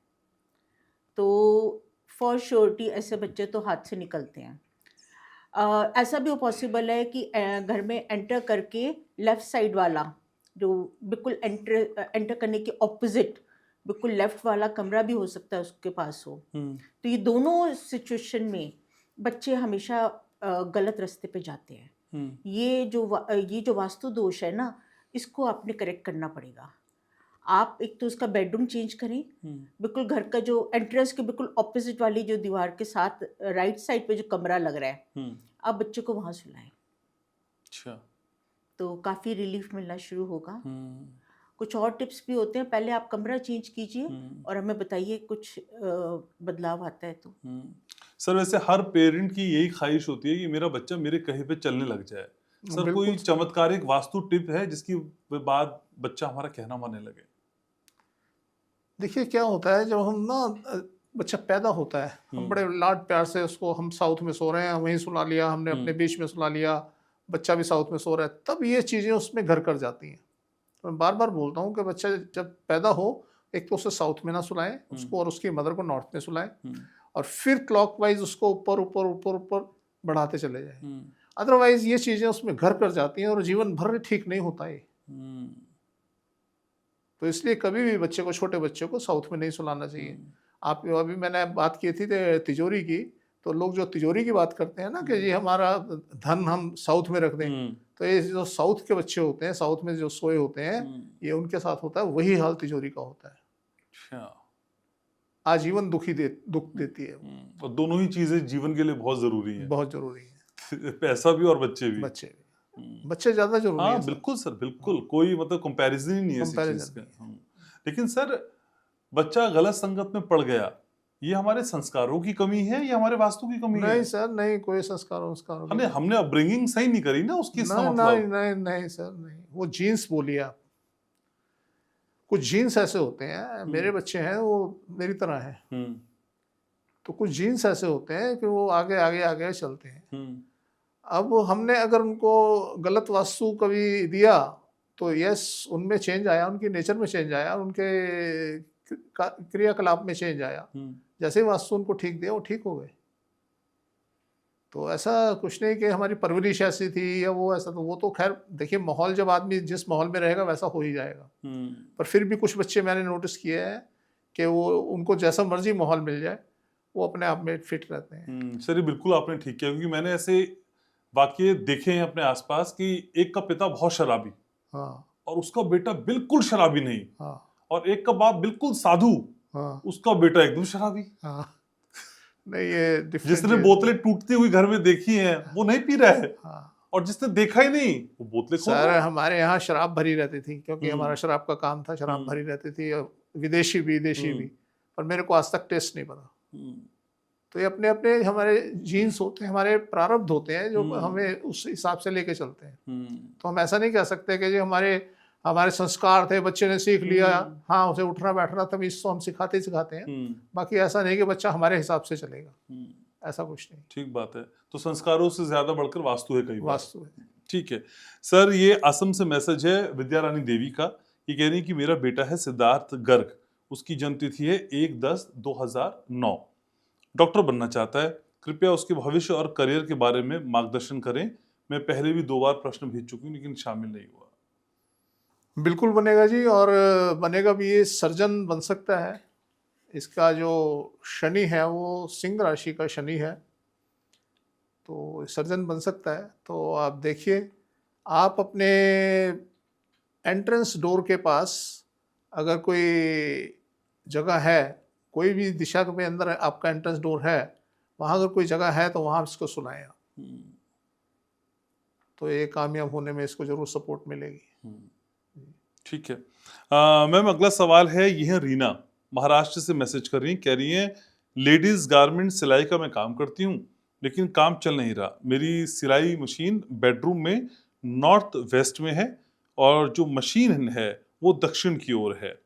तो फॉर श्योरिटी ऐसे बच्चे तो हाथ से निकलते हैं। ऐसा भी पॉसिबल है कि घर में एंटर करके लेफ़्ट साइड वाला, जो बिल्कुल एंटर करने के ऑपोजिट बिल्कुल लेफ़्ट वाला कमरा भी हो सकता है उसके पास हो। तो ये दोनों सिचुएशन में बच्चे हमेशा गलत रास्ते पे जाते हैं। ये जो वास्तु दोष है ना, इसको आपने करेक्ट करना पड़ेगा। आप एक तो उसका बेडरूम चेंज करें, बिल्कुल घर का जो एंट्रेंस के बिल्कुल ऑपोजिट वाली जो दीवार के साथ राइट साइड पे जो कमरा लग रहा है, आप बच्चे को वहाँ सुलाएं। अच्छा। तो काफ़ी रिलीफ मिलना शुरू होगा। कुछ और टिप्स भी होते हैं, पहले आप कमरा चेंज कीजिए और हमें बताइए कुछ बदलाव आता है तो। सर, वैसे हर पेरेंट की यही ख्वाहिश होती है कि मेरा बच्चा मेरे कहे पे चलने लग जाए। सर, कोई चमत्कारिक वास्तु टिप है जिसकी बाद बच्चा हमारा कहना मानने लगे? देखिए क्या होता है, जब हम ना बच्चा पैदा होता है, हम बड़े लाड प्यार से उसको, हम साउथ में सो रहे हैं वहीं सुला लिया हमने, अपने बीच में सुला लिया, बच्चा भी साउथ में सो रहा है, तब ये चीज़ें उसमें घर कर जाती हैं। तो मैं बार बार बोलता हूँ कि बच्चा जब पैदा हो, एक तो उसे साउथ में ना सुलाएं उसको, और उसकी मदर को नॉर्थ में सुलाएं, और फिर क्लॉकवाइज उसको ऊपर ऊपर ऊपर ऊपर बढ़ाते चले जाएं। अदरवाइज ये चीज़ें उसमें घर कर जाती हैं और जीवन भर ठीक नहीं होता है। तो इसलिए कभी भी बच्चे को, छोटे बच्चे को साउथ में नहीं सुलाना चाहिए। आप अभी मैंने बात की थी तिजोरी की, तो लोग जो तिजोरी की बात करते हैं ना कि जी हमारा धन हम साउथ में रख दें, तो ये जो साउथ के बच्चे होते हैं, साउथ में जो सोए होते हैं, ये उनके साथ होता है, वही हाल तिजोरी का होता है। अच्छा। आजीवन दुख देती है। और दोनों ही चीजें जीवन के लिए बहुत जरूरी है। बहुत जरूरी है। पैसा भी और बच्चे भी। बच्चे ज्यादा जरूरी है। हाँ बिल्कुल सर, बिल्कुल। कोई मतलब कंपैरिजन ही नहीं है इस चीज का। लेकिन सर, बच्चा गलत संगत में पड़ गया, ये हमारे संस्कारों की कमी है या हमारे वास्तु की कमी है? नहीं सर, नहीं, कोई संस्कारों हमने अपब्रिंगिंग सही नहीं करी ना उसकी। नहीं सर, नहीं, वो जीन्स बोलिए आप। कुछ जीन्स ऐसे होते हैं, मेरे बच्चे हैं वो मेरी तरह हैं, तो कुछ जीन्स ऐसे होते हैं कि वो आगे आगे आगे चलते हैं। अब हमने अगर उनको गलत वास्तु कभी दिया तो यस, उनमें चेंज आया, उनकी नेचर में चेंज आया, उनके क्रियाकलाप में चेंज आया। जैसे ही वास्तु उनको ठीक दिया वो ठीक हो गए। तो ऐसा कुछ नहीं कि हमारी परवरिश ऐसी थी या वो ऐसा, तो वो तो खैर देखिए, माहौल जब आदमी जिस माहौल में रहेगा वैसा हो ही जाएगा। पर फिर भी कुछ बच्चे मैंने नोटिस किए हैं कि वो, उनको जैसा मर्जी माहौल मिल जाए वो अपने आप में फिट रहते हैं। सर, बिल्कुल आपने ठीक किया, क्योंकि मैंने ऐसे वाकये देखे हैं अपने आसपास कि एक का पिता बहुत शराबी, और उसका बेटा बिल्कुल शराबी नहीं, और एक का बाप बिल्कुल साधु, उसका बेटा एकदम शराबी। नहीं, ये जिसने बोतलें टूटती हुई घर में देखी हैं वो नहीं पी रहा है, और जिसने देखा ही नहीं वो बोतलें खोल रहा है। हमारे यहाँ शराब भरी रहती थी, क्योंकि हमारा शराब का काम था, शराब भरी रहती थी, विदेशी भी देशी भी, पर मेरे को आज तक टेस्ट नहीं पता। तो ये अपने अपने हमारे जीन्स होते हैं, हमारे प्रारब्ध होते हैं, जो हमें उस हिसाब से लेके चलते हैं। तो हम ऐसा नहीं कह सकते कि जी हमारे संस्कार थे, बच्चे ने सीख लिया, हाँ उसे उठना बैठना तमीज़ तो हम सिखाते हैं, बाकी ऐसा नहीं कि बच्चा हमारे हिसाब से चलेगा, ऐसा कुछ नहीं। ठीक बात है। तो संस्कारों से ज्यादा बढ़कर वास्तु है, कई वास्तु है। ठीक है सर, ये असम से मैसेज है विद्या रानी देवी का। ये कह रही है कि मेरा बेटा है सिद्धार्थ गर्ग, उसकी जन्मतिथि है 1/10/2009, डॉक्टर बनना चाहता है, कृपया उसके भविष्य और करियर के बारे में मार्गदर्शन करें। मैं पहले भी 2 बार प्रश्न भेज चुकी हूँ लेकिन शामिल नहीं हुआ। बिल्कुल बनेगा जी, और बनेगा भी। ये सर्जन बन सकता है। इसका जो शनि है वो सिंह राशि का शनि है, तो सर्जन बन सकता है। तो आप देखिए, आप अपने एंट्रेंस डोर के पास अगर कोई जगह है, कोई भी दिशा के अंदर आपका एंट्रेंस डोर है, वहाँ अगर कोई जगह है तो वहाँ इसको सुनाएं, तो ये कामयाब होने में इसको जरूर सपोर्ट मिलेगी। ठीक है मैम, अगला सवाल है, ये है रीना, महाराष्ट्र से मैसेज कर रही हैं, कह रही हैं लेडीज गारमेंट सिलाई का मैं काम करती हूँ, लेकिन काम चल नहीं रहा। मेरी सिलाई मशीन बेडरूम में नॉर्थ वेस्ट में है और जो मशीन है वो दक्षिण की ओर है।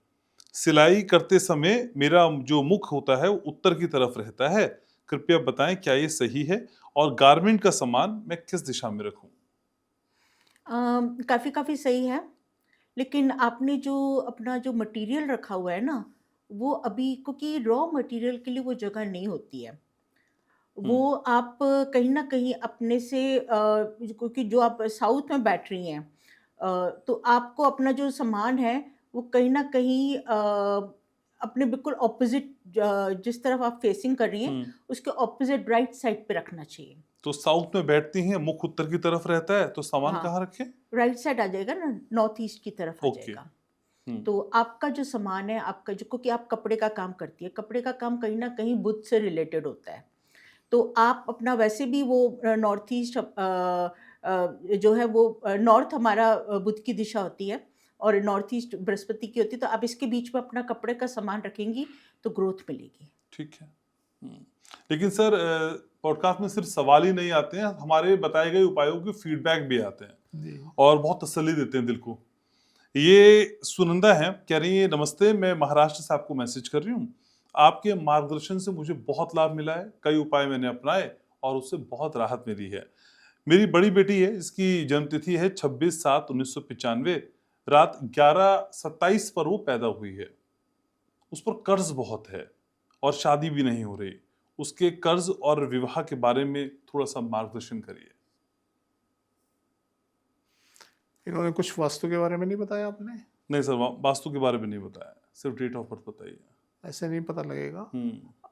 सिलाई करते समय मेरा जो मुख होता है वो उत्तर की तरफ रहता है। कृपया बताएं क्या ये सही है और गारमेंट का सामान मैं किस दिशा में रखूं? काफ़ी सही है, लेकिन आपने जो अपना जो मटेरियल रखा हुआ है ना, वो अभी क्योंकि रॉ मटेरियल के लिए वो जगह नहीं होती है। वो आप कहीं न कहीं अपने से क्योंकि जो आप साउथ में बैठ रही हैं तो आपको अपना जो सामान है वो कहीं न कहीं अपने बिल्कुल ऑपोज़िट जिस तरफ आप फेसिंग कर रही हैं, उसके ऑपोज़िट राइट साइड पे रखना चाहिए। तो साउथ में बैठती हैं, मुख उत्तर की तरफ रहता है, तो सामान हाँ, कहाँ रखें? राइट साइड आ जाएगा ना, नॉर्थ ईस्ट की तरफ आ ओके। जाएगा। तो आपका जो सामान है, आपका जो क्योंकि आप कपड़े का काम करती है, कपड़े का काम कहीं न कहीं बुध से रिलेटेड होता है। तो आप अपना वैसे भी वो नॉर्थ ईस्ट जो है वो नॉर्थ हमारा बुध की दिशा होती है और नॉर्थ ईस्ट बृहस्पति की होती है, तो आप इसके बीच में अपना कपड़े का सामान रखेंगी तो ग्रोथ मिलेगी। ठीक है। लेकिन सर पॉडकास्ट में सिर्फ सवाल ही नहीं आते हैं, हमारे बताए गए उपायों के फीडबैक भी आते हैं और बहुत तसल्ली देते हैं दिल को। ये सुनंदा है, कह रही है नमस्ते, मैं महाराष्ट्र से आपको मैसेज कर रही हूँ। आपके मार्गदर्शन से मुझे बहुत लाभ मिला है, कई उपाय मैंने अपनाए और उससे बहुत राहत मिली है। मेरी बड़ी बेटी है, इसकी जन्मतिथि है 26/7/1995, रात 11:27 पर वो पैदा हुई है। उस पर कर्ज बहुत है और शादी भी नहीं हो रही। उसके कर्ज और विवाह के बारे में थोड़ा सा मार्गदर्शन करिए। इन्होंने कुछ वास्तु के बारे में नहीं बताया आपने? नहीं सर, वास्तु के बारे में नहीं बताया, सिर्फ डेट ऑफ बर्थ बताइए। ऐसे नहीं पता लगेगा।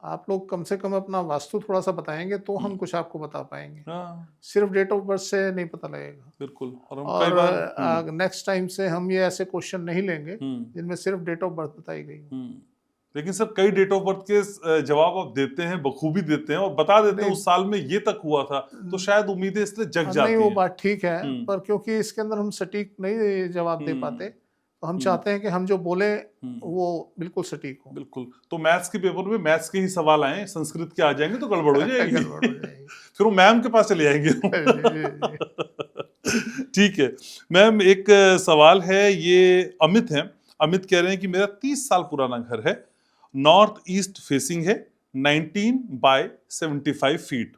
आप लोग कम से कम अपना वास्तु थोड़ा सा बताएंगे तो हम कुछ आपको बता पाएंगे। हाँ सिर्फ डेट ऑफ बर्थ से नहीं पता लगेगा। बिल्कुल। और हम कई बार नेक्स्ट टाइम से हम ये ऐसे क्वेश्चन नहीं लेंगे जिनमें सिर्फ डेट ऑफ बर्थ बताई गई हो। लेकिन सर कई डेट ऑफ बर्थ के जवाब आप देते हैं, बखूबी देते हैं और बता देते हैं उस साल में ये तक हुआ था, तो शायद उम्मीदें इसलिए जग जाती नहीं, वो हैं। बात ठीक है, पर क्योंकि इसके अंदर हम सटीक नहीं जवाब दे पाते, तो हम चाहते हैं कि हम जो बोले वो बिल्कुल सटीक हो। बिल्कुल। तो मैथ्स के पेपर में मैथ्स के ही सवाल आए, संस्कृत के आ जाएंगे तो गड़बड़ हो जाएगी। गड़बड़ हो जाएगी। फिर वो मैम के पास चले जाएंगे। ठीक है मैम, एक सवाल है, ये अमित है। अमित कह रहे हैं कि मेरा 30 साल पुराना घर है, नॉर्थ ईस्ट फेसिंग है, 19/75 फीट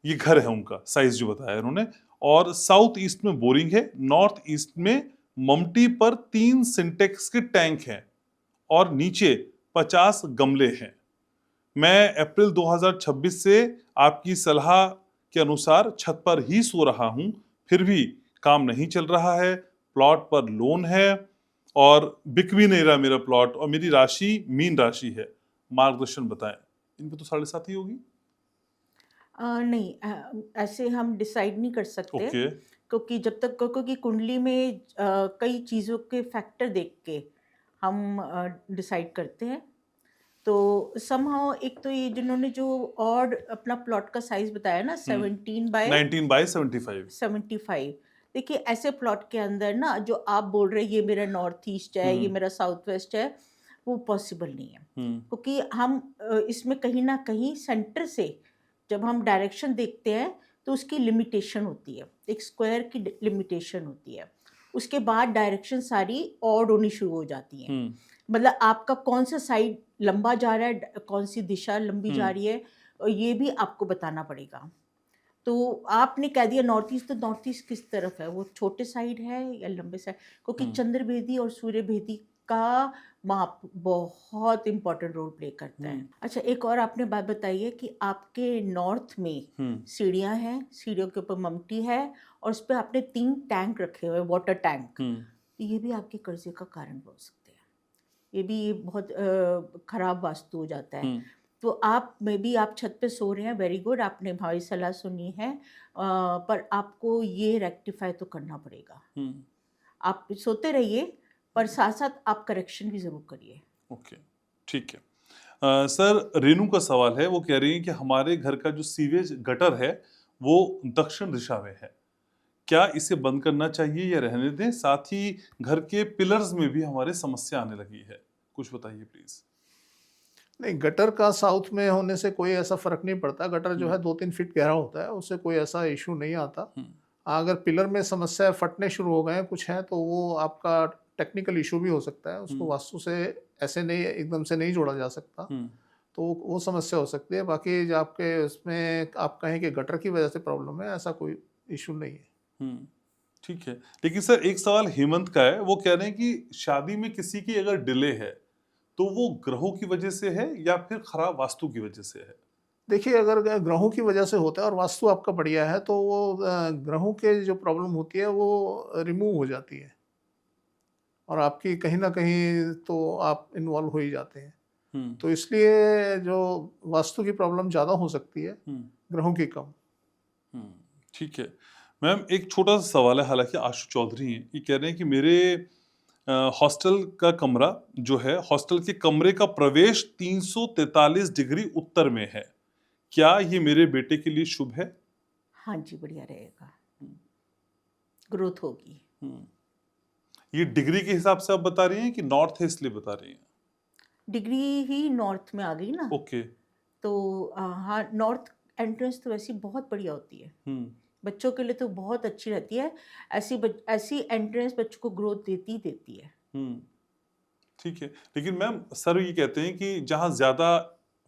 ये घर है उनका, साइज जो बताया उन्होंने, और साउथ ईस्ट में बोरिंग है, नॉर्थ ईस्ट में ममटी पर 3 सिंटेक्स के टैंक हैं और नीचे 50 गमले हैं। मैं अप्रैल 2026 से आपकी सलाह के अनुसार छत पर ही सो रहा हूं, फिर भी काम नहीं चल रहा है। प्लॉट पर लोन है और बिक भी नहीं रहा मेरा प्लॉट, और मेरी राशि मीन राशि है। मार्गदर्शन बताएं। इन पे तो 7.5 ही होगी। नहीं, ऐसे हम डिसाइड नहीं कर सकते। ओके। क्योंकि जब तक क्योंकि कुंडली में कई चीज़ों के फैक्टर देख के हम डिसाइड करते हैं। तो समहाउ एक तो ये जिन्होंने जो और अपना प्लॉट का साइज बताया ना 19/75। देखिए ऐसे प्लॉट के अंदर ना जो आप बोल रहे हैं ये मेरा नॉर्थ ईस्ट है, ये मेरा साउथ वेस्ट है, वो पॉसिबल नहीं है। क्योंकि हम इसमें कहीं ना कहीं सेंटर से जब हम डायरेक्शन देखते हैं तो उसकी लिमिटेशन होती है, एक स्क्वायर की लिमिटेशन होती है। उसके बाद डायरेक्शन सारी ऑड होनी शुरू हो जाती हैं। मतलब आपका कौन सा साइड लंबा जा रहा है, कौन सी दिशा लंबी जा रही है, और ये भी आपको बताना पड़ेगा। तो आपने कह दिया नॉर्थ ईस्ट, तो नॉर्थ ईस्ट किस तरफ है, वो छोटे साइड है या लंबे साइड? क्योंकि चंद्रभेदी और सूर्यभेदी का माप बहुत इंपॉर्टेंट रोल प्ले करता है। अच्छा, एक और आपने बात बताई है कि आपके नॉर्थ में सीढ़ियाँ हैं, सीढ़ियों के ऊपर ममटी है और उस पर आपने 3 टैंक रखे हुए, वाटर टैंक। तो ये भी आपके कर्जे का कारण हो सकते हैं। ये भी बहुत खराब वास्तु हो जाता है। तो आप मे बी आप छत पे सो रहे हैं, वेरी गुड, आपने भाई सलाह सुनी है, पर आपको ये रेक्टिफाई तो करना पड़ेगा। आप सोते रहिए पर साथ साथ आप करेक्शन भी जरूर करिए। ओके, ठीक है। सर रेनू का सवाल है, वो कह रही है कि हमारे घर का जो सीवेज गटर है वो दक्षिण दिशा में है, क्या इसे बंद करना चाहिए या रहने दें? साथ ही घर के पिलर्स में भी हमारे समस्या आने लगी है, कुछ बताइए प्लीज। नहीं, गटर का साउथ में होने से कोई ऐसा फर्क नहीं पड़ता। गटर जो है 2-3 फीट गहरा होता है, उससे कोई ऐसा इशू नहीं आता। अगर पिलर में समस्या फटने शुरू हो गए कुछ है, तो वो आपका टेक्निकल इशू भी हो सकता है। उसको वास्तु से ऐसे नहीं, एकदम से नहीं जोड़ा जा सकता, तो वो समस्या हो सकती है। बाकी जो आपके उसमें आप कहें कि गटर की वजह से प्रॉब्लम है, ऐसा कोई इशू नहीं है। ठीक है। लेकिन सर एक सवाल हेमंत का है, वो कह रहे हैं कि शादी में किसी की अगर डिले है तो वो ग्रहों की वजह से है या फिर खराब वास्तु की वजह से है? देखिए, अगर ग्रहों की वजह से होता है और वास्तु आपका बढ़िया है, तो वो ग्रहों के जो प्रॉब्लम होती है वो रिमूव हो जाती है, और आपकी कहीं ना कहीं तो आप इन्वॉल्व हो ही जाते हैं। तो इसलिए जो वास्तु की प्रॉब्लम ज़्यादा हो सकती है, ग्रहों की कम। ठीक है। मैम एक छोटा सा सवाल है, हालांकि आशु चौधरी हैं, ये कह रहे हैं कि मेरे हॉस्टल का कमरा जो है, हॉस्टल के कमरे का प्रवेश 343 डिग्री उत्तर में है, क्या ये मेरे बेटे के लिए शुभ है? हाँ जी, बढ़िया रहेगा, ग्रोथ होगी। ये डिग्री के हिसाब से आप बता रही हैं कि नॉर्थ है इसलिए बता रही हैं? डिग्री ही नॉर्थ में आ गई ना। ओके। तो हाँ, नॉर्थ एंट्रेंस तो वैसे बहुत बढ़िया होती है, बच्चों के लिए तो बहुत अच्छी रहती है। ऐसी एंट्रेंस बच्चों को ग्रोथ देती है। ठीक है। लेकिन मैम सर ये कहते हैं कि जहाँ ज्यादा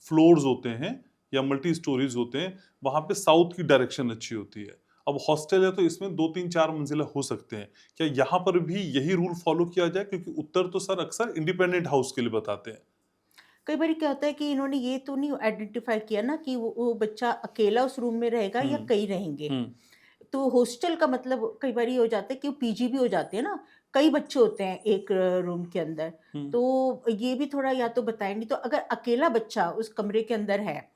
फ्लोर्स होते हैं या मल्टी स्टोरीज होते हैं, वहां पे साउथ की डायरेक्शन अच्छी होती है। अब हॉस्टल है तो इसमें 2-3-4 मंजिला हो सकते हैं, क्या यहाँ पर भी यही रूल फॉलो किया जाए? क्योंकि उत्तर तो सर अक्सर इंडिपेंडेंट हाउस के लिए बताते हैं। कई बार क्या होता है कि इन्होंने ये तो नहीं आइडेंटिफाई किया ना कि वो बच्चा अकेला उस रूम में रहेगा या कई रहेंगे। तो हॉस्टल का मतलब कई बार ये हो जाता है कि पीजी भी हो जाते हैं ना, कई बच्चे होते हैं एक रूम के अंदर। तो ये भी थोड़ा या तो बताएं, नहीं तो अगर अकेला बच्चा उस कमरे के अंदर है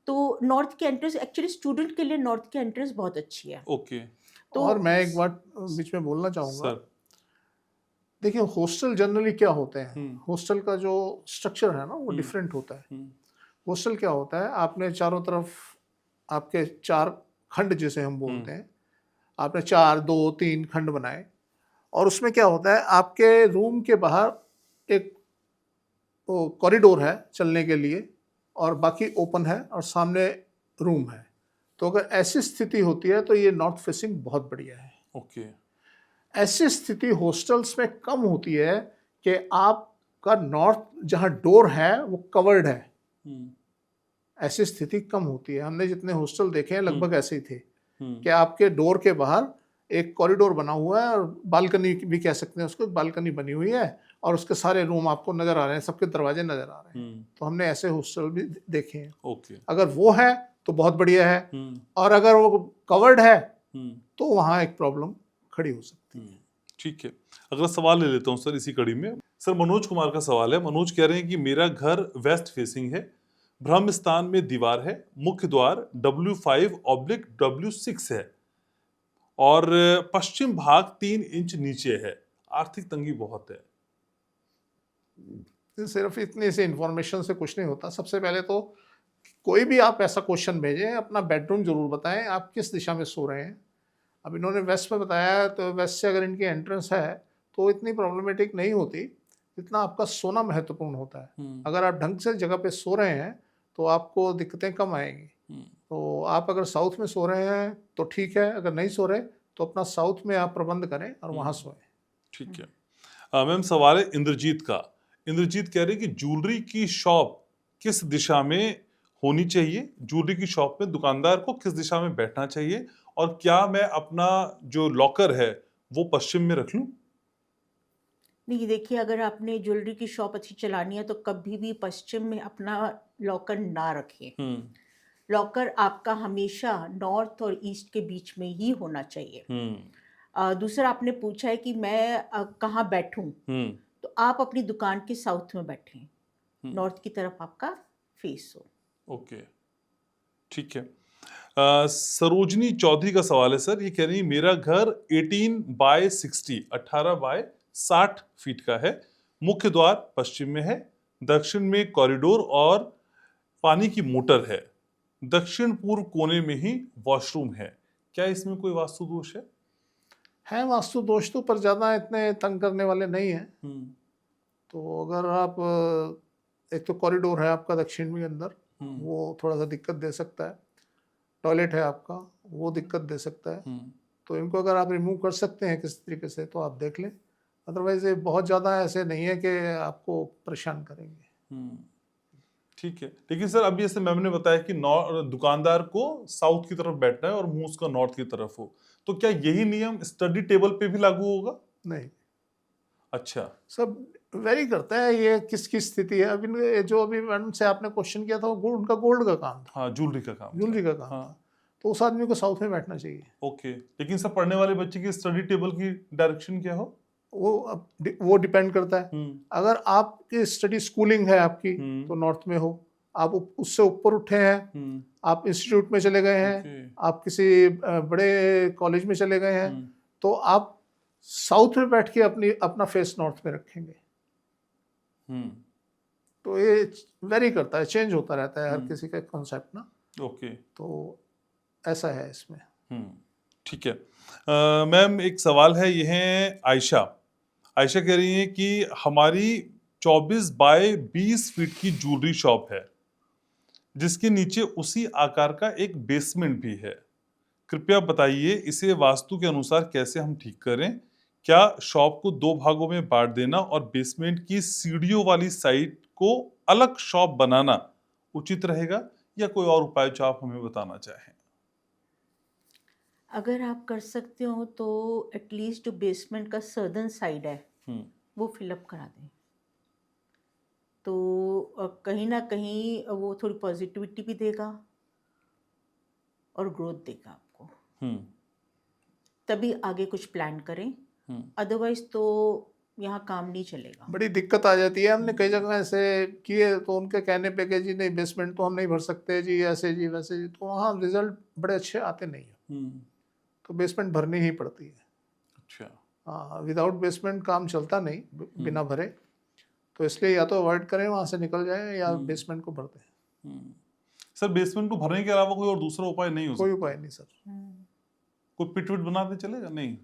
तो नॉर्थ की एंट्रेंस, एक्चुअली स्टूडेंट के लिए नॉर्थ की एंट्रेंस बहुत अच्छी है। ओके। तो और मैं एक बात बीच में बोलना चाहूँगा। सर देखिए, हॉस्टल जनरली क्या होते हैं, हॉस्टल का जो स्ट्रक्चर है ना वो डिफरेंट होता है। हॉस्टल क्या होता है, आपने चारों तरफ आपके 4 खंड जिसे हम बोलते हैं, आपने 4, 2, 3 खंड बनाए, और उसमें क्या होता है, आपके रूम के बाहर एक कॉरिडोर है चलने के लिए, और बाकी ओपन है, और सामने रूम है। तो अगर ऐसी स्थिति होती है तो ये नॉर्थ फेसिंग बहुत बढ़िया है। ओके। ऐसी स्थिति हॉस्टल्स में कम होती है कि आपका नॉर्थ जहां डोर है वो कवर्ड है, ऐसी स्थिति कम होती है। हमने जितने हॉस्टल देखे हैं लगभग ऐसे ही थे कि आपके डोर के बाहर एक कॉरिडोर बना हुआ है, और बालकनी भी कह सकते हैं उसको, बालकनी बनी हुई है, और उसके सारे रूम आपको नजर आ रहे हैं, सबके दरवाजे नजर आ रहे हैं। तो हमने ऐसे हॉस्टल भी देखे हैं। ओके। अगर वो है तो बहुत बढ़िया है, और अगर वो कवर्ड है तो वहाँ एक प्रॉब्लम खड़ी हो सकती है। ठीक है। अगला सवाल ले लेता हूँ सर इसी कड़ी में। सर मनोज कुमार का सवाल है। मनोज कह रहे हैं कि मेरा घर वेस्ट फेसिंग है, ब्रह्म स्थान में दीवार है, मुख्य द्वार W5/W6 है, और पश्चिम भाग 3 इंच नीचे है, आर्थिक तंगी बहुत है। सिर्फ इतनी से इंफॉर्मेशन से कुछ नहीं होता। सबसे पहले तो कोई भी आप ऐसा क्वेश्चन भेजें, अपना बेडरूम जरूर बताएं, आप किस दिशा में सो रहे हैं। अब इन्होंने वेस्ट में बताया, तो वेस्ट से अगर इनकी एंट्रेंस है तो इतनी प्रॉब्लमेटिक नहीं होती, जितना आपका सोना महत्वपूर्ण होता है। अगर आप ढंग से जगह पे सो रहे हैं तो आपको दिक्कतें कम आएंगी। तो आप अगर साउथ में सो रहे हैं तो ठीक है, अगर नहीं सो रहे तो अपना साउथ में आप प्रबंध करें और वहाँ सोएं। ठीक है। मैम सवाल है इंद्रजीत का। इंद्रजीत कह रहे हैं कि ज्वेलरी की शॉप किस दिशा में होनी चाहिए, ज्वेलरी की शॉप में दुकानदार को किस दिशा में बैठना चाहिए, और क्या मैं अपना जो लॉकर है वो पश्चिम में रख लूं? नहीं, देखिए, अगर आपने ज्वेलरी की शॉप अच्छी चलानी है तो कभी भी पश्चिम में अपना लॉकर ना रखें। लॉकर आपका हमेशा नॉर्थ और ईस्ट के बीच में ही होना चाहिए। दूसरा, आपने पूछा है कि मैं कहाँ बैठूं, तो आप अपनी दुकान के साउथ में बैठें, नॉर्थ की तरफ आपका फेस हो। ओके, ठीक है। सरोजनी चौधरी का सवाल है सर। ये कह रही है मेरा घर 18/60 18/60 फीट का है, मुख्य द्वार पश्चिम में है, दक्षिण में कॉरिडोर और पानी की मोटर है, दक्षिण पूर्व कोने में ही वॉशरूम है, क्या इसमें कोई वास्तु दोष है? वास्तु दोष तो, पर ज़्यादा इतने तंग करने वाले नहीं हैं। तो अगर आप एक तो कॉरिडोर है आपका दक्षिण में अंदर, वो थोड़ा सा दिक्कत दे सकता है। टॉयलेट है आपका, वो दिक्कत दे सकता है। तो इनको अगर आप रिमूव कर सकते हैं किसी तरीके से तो आप देख लें, अदरवाइज ये बहुत ज़्यादा ऐसे नहीं है कि आपको परेशान करेंगे। ठीक है, लेकिन सर अभी जैसे मैम ने बताया कि दुकानदार को साउथ की तरफ बैठना है और मुंह उसका नॉर्थ की तरफ हो, तो क्या यही नियम स्टडी टेबल पे भी लागू होगा? नहीं, अच्छा, सब वेरी करता है, ये किसकी स्थिति है। अभी जो अभी मैडम से आपने क्वेश्चन किया था वो उनका गोल्ड का काम था, हाँ, ज्वेलरी का काम। ज्वेलरी का काम था, तो उस आदमी को साउथ में बैठना चाहिए। ओके, लेकिन सर पढ़ने वाले बच्चे की स्टडी टेबल की डायरेक्शन क्या हो? वो डिपेंड करता है। अगर आपकी स्टडी स्कूलिंग है आपकी तो नॉर्थ में हो, आप उससे ऊपर उठे हैं, आप इंस्टीट्यूट में चले गए हैं, आप किसी बड़े कॉलेज में चले गए हैं, तो आप साउथ में बैठ के अपना फेस नॉर्थ में रखेंगे। तो ये वेरी करता है, चेंज होता रहता है हर किसी का कॉन्सेप्ट ना। ओके, तो ऐसा है इसमें। ठीक है। मैम एक सवाल है, यह है आयशा कह रही है कि हमारी 24 बाय 20 फीट की ज्वेलरी शॉप है जिसके नीचे उसी आकार का एक बेसमेंट भी है। कृपया बताइए इसे वास्तु के अनुसार कैसे हम ठीक करें? क्या शॉप को 2 भागों में बांट देना और बेसमेंट की सीढ़ियों वाली साइड को अलग शॉप बनाना उचित रहेगा, या कोई और उपाय जो आप हमें बताना चाहें? अगर आप कर सकते हो तो एटलीस्ट जो बेसमेंट का सर्दर्न साइड है वो फिलअप करा दें, तो कहीं ना कहीं वो थोड़ी पॉजिटिविटी भी देगा और ग्रोथ देगा आपको। तभी आगे कुछ प्लान करें, अदरवाइज तो यहाँ काम नहीं चलेगा। बड़ी दिक्कत आ जाती है। हमने कई जगह ऐसे किए तो उनके कहने पे कि जी नहीं बेसमेंट तो हम नहीं भर सकते जी, ऐसे जी वैसे जी, तो वहाँ रिजल्ट बड़े अच्छे आते नहीं है। तो बेसमेंट भरनी ही पड़ती है। अच्छा, हाँ, विदाउट बेसमेंट काम चलता नहीं बिना भरे, तो इसलिए या तो अवॉइड करें, वहाँ से निकल जाएं, या बेसमेंट को भर दें। सर बेसमेंट को भरने के अलावा कोई और दूसरा उपाय नहीं हो सकता? कोई उपाय नहीं सर। कोई पिट विट बना दे चलेगा? नहीं,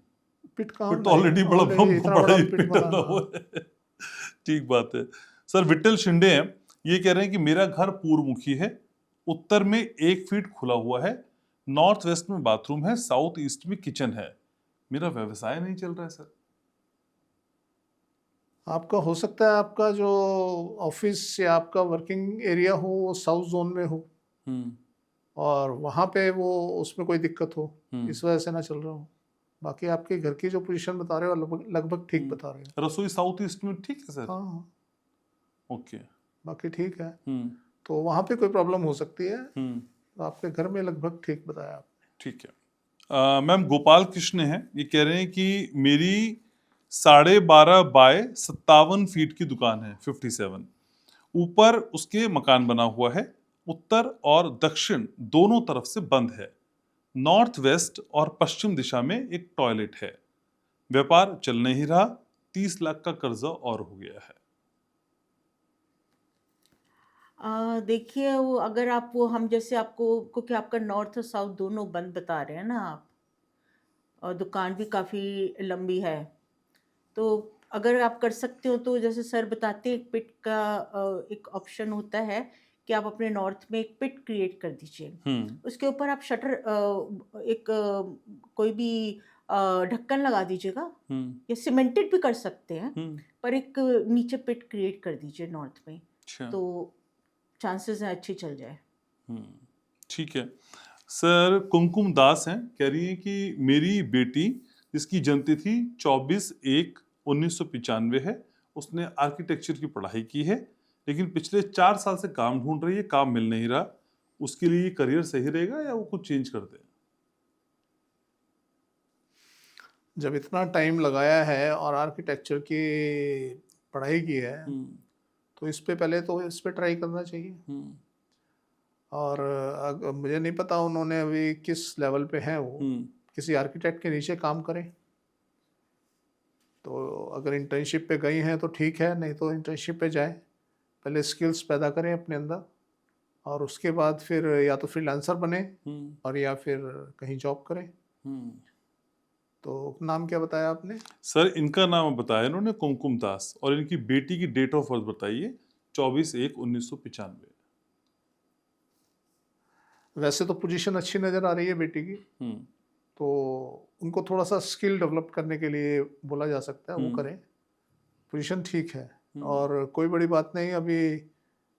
पिट कहाँ, पिट तो ऑलरेडी बड़ा ही पिट बना हुआ है। ठीक बात है। सर विट्ठल शिंदे हैं, ये कह रहे हैं कि मेरा घर पूर्व मुखी है, उत्तर में 1 फीट खुला हुआ है, नॉर्थ वेस्ट में बाथरूम है, साउथ ईस्ट में किचन है, मेरा व्यवसाय नहीं चल रहा है सर। आपका हो सकता है आपका जो ऑफिस या आपका वर्किंग एरिया हो वो साउथ जोन में हो और वहाँ पे वो उसमें कोई दिक्कत हो, इस वजह से ना चल रहा हो। बाकी आपके घर की जो पोजीशन बता रहे हो लगभग ठीक बता रहे हो। रसोई साउथ ईस्ट में ठीक है सर? हाँ, ओके, बाकी ठीक है। तो वहाँ पे कोई प्रॉब्लम हो सकती है, तो आपके घर में लगभग ठीक बताया आपने। ठीक है। मैम गोपाल कृष्ण है, ये कह रहे हैं कि मेरी 12.5 बाय 57 फीट की दुकान है, 57, ऊपर उसके मकान बना हुआ है, उत्तर और दक्षिण दोनों तरफ से बंद है, नॉर्थ वेस्ट और पश्चिम दिशा में एक टॉयलेट है, व्यापार चल नहीं रहा, 30 लाख का कर्जा और हो गया है। देखिए वो अगर आप वो हम जैसे आपको क्योंकि आपका नॉर्थ और साउथ दोनों बंद बता रहे हैं ना आप, और दुकान भी काफ़ी लंबी है, तो अगर आप कर सकते हो तो जैसे सर बताते हैं एक पिट का एक ऑप्शन होता है कि आप अपने नॉर्थ में एक पिट क्रिएट कर दीजिए, उसके ऊपर आप शटर एक कोई भी ढक्कन लगा दीजिएगा, या सीमेंटेड भी कर सकते हैं, पर एक नीचे पिट क्रिएट कर दीजिए नॉर्थ में, तो चांसेस हैं अच्छी चल जाए। ठीक है। सर कुमकुम दास हैं, कह रही है कि मेरी बेटी जिसकी जन्मतिथि 24/1/1995 है, उसने आर्किटेक्चर की पढ़ाई की है, लेकिन पिछले 4 साल से काम ढूंढ रही है, काम मिल नहीं रहा, उसके लिए करियर सही रहेगा या वो कुछ चेंज कर दे? जब इतना टाइम लगाया है और आर्किटेक्चर की पढ़ाई की है तो इस पे पहले तो इस पे ट्राई करना चाहिए। और मुझे नहीं पता उन्होंने अभी किस लेवल पे हैं, वो किसी आर्किटेक्ट के नीचे काम करें, तो अगर इंटर्नशिप पे गई हैं तो ठीक है, नहीं तो इंटर्नशिप पे जाएं, पहले स्किल्स पैदा करें अपने अंदर, और उसके बाद फिर या तो फ्रीलांसर बने और या फिर कहीं जॉब करें। तो नाम क्या बताया आपने? सर इनका नाम बताया इन्होंने कुमकुम दास, और इनकी बेटी की डेट ऑफ बर्थ बताइए। 24/1/1995। वैसे तो पोजीशन अच्छी नज़र आ रही है बेटी की, तो उनको थोड़ा सा स्किल डेवलप करने के लिए बोला जा सकता है, वो करें। पोजीशन ठीक है और कोई बड़ी बात नहीं। अभी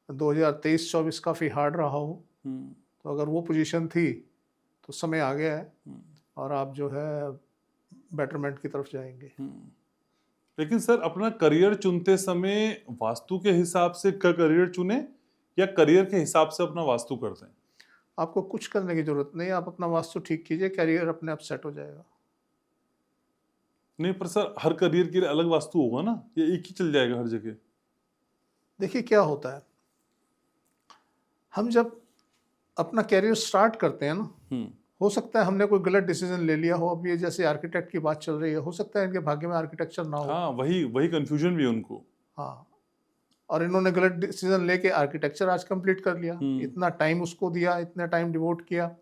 2023-24 काफ़ी हार्ड रहा हो, तो अगर वो पोजीशन थी तो समय आ गया है और आप जो है बेटरमेंट की तरफ जाएंगे। लेकिन सर, अपना करियर चुनते समय वास्तु के हिसाब से करियर चुने या करियर के हिसाब से अपना वास्तु कर दें? आपको कुछ करने की जरूरत नहीं, आप अपना वास्तु ठीक कीजिए, करियर अपने आप सेट हो जाएगा। नहीं पर सर, हर करियर के लिए अलग वास्तु होगा ना, या एक ही चल जाएगा हर जगह? देखिए क्या होता है, हम जब अपना करियर स्टार्ट करते हैं ना, हो सकता है हमने कोई गलत डिसीजन ले लिया हो। अब ये जैसे आर्किटेक्ट की बात चल रही है, हो सकता है इनके भाग्य में आर्किटेक्चर ना हो। हाँ, वही कंफ्यूजन भी है उनको। हाँ, और इन्होंने गलत डिसीजन लेके आर्किटेक्चर आज कंप्लीट कर लिया। इतना टाइम उसको दिया, इतना टाइम डिवोट किया,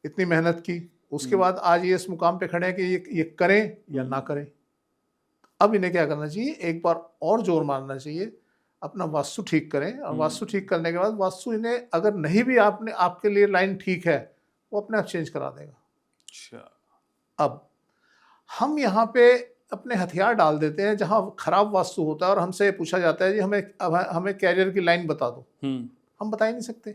इतनी मेहनत की, उसके बाद आज ये इस मुकाम पे खड़े हैं कि ये करें या ना करें। अब इन्हें क्या करना चाहिए, एक बार और जोर मारना चाहिए, अपना वास्तु ठीक करें। और वास्तु ठीक करने के बाद वास्तु इन्हें अगर नहीं भी आपके लिए लाइन ठीक है, वो अपने आप चेंज करा देगा। अच्छा। अब हम यहाँ पे अपने हथियार डाल देते हैं जहाँ खराब वास्तु होता है और हमसे पूछा जाता है जी हमें कैरियर की लाइन बता दो। हम बता ही नहीं सकते।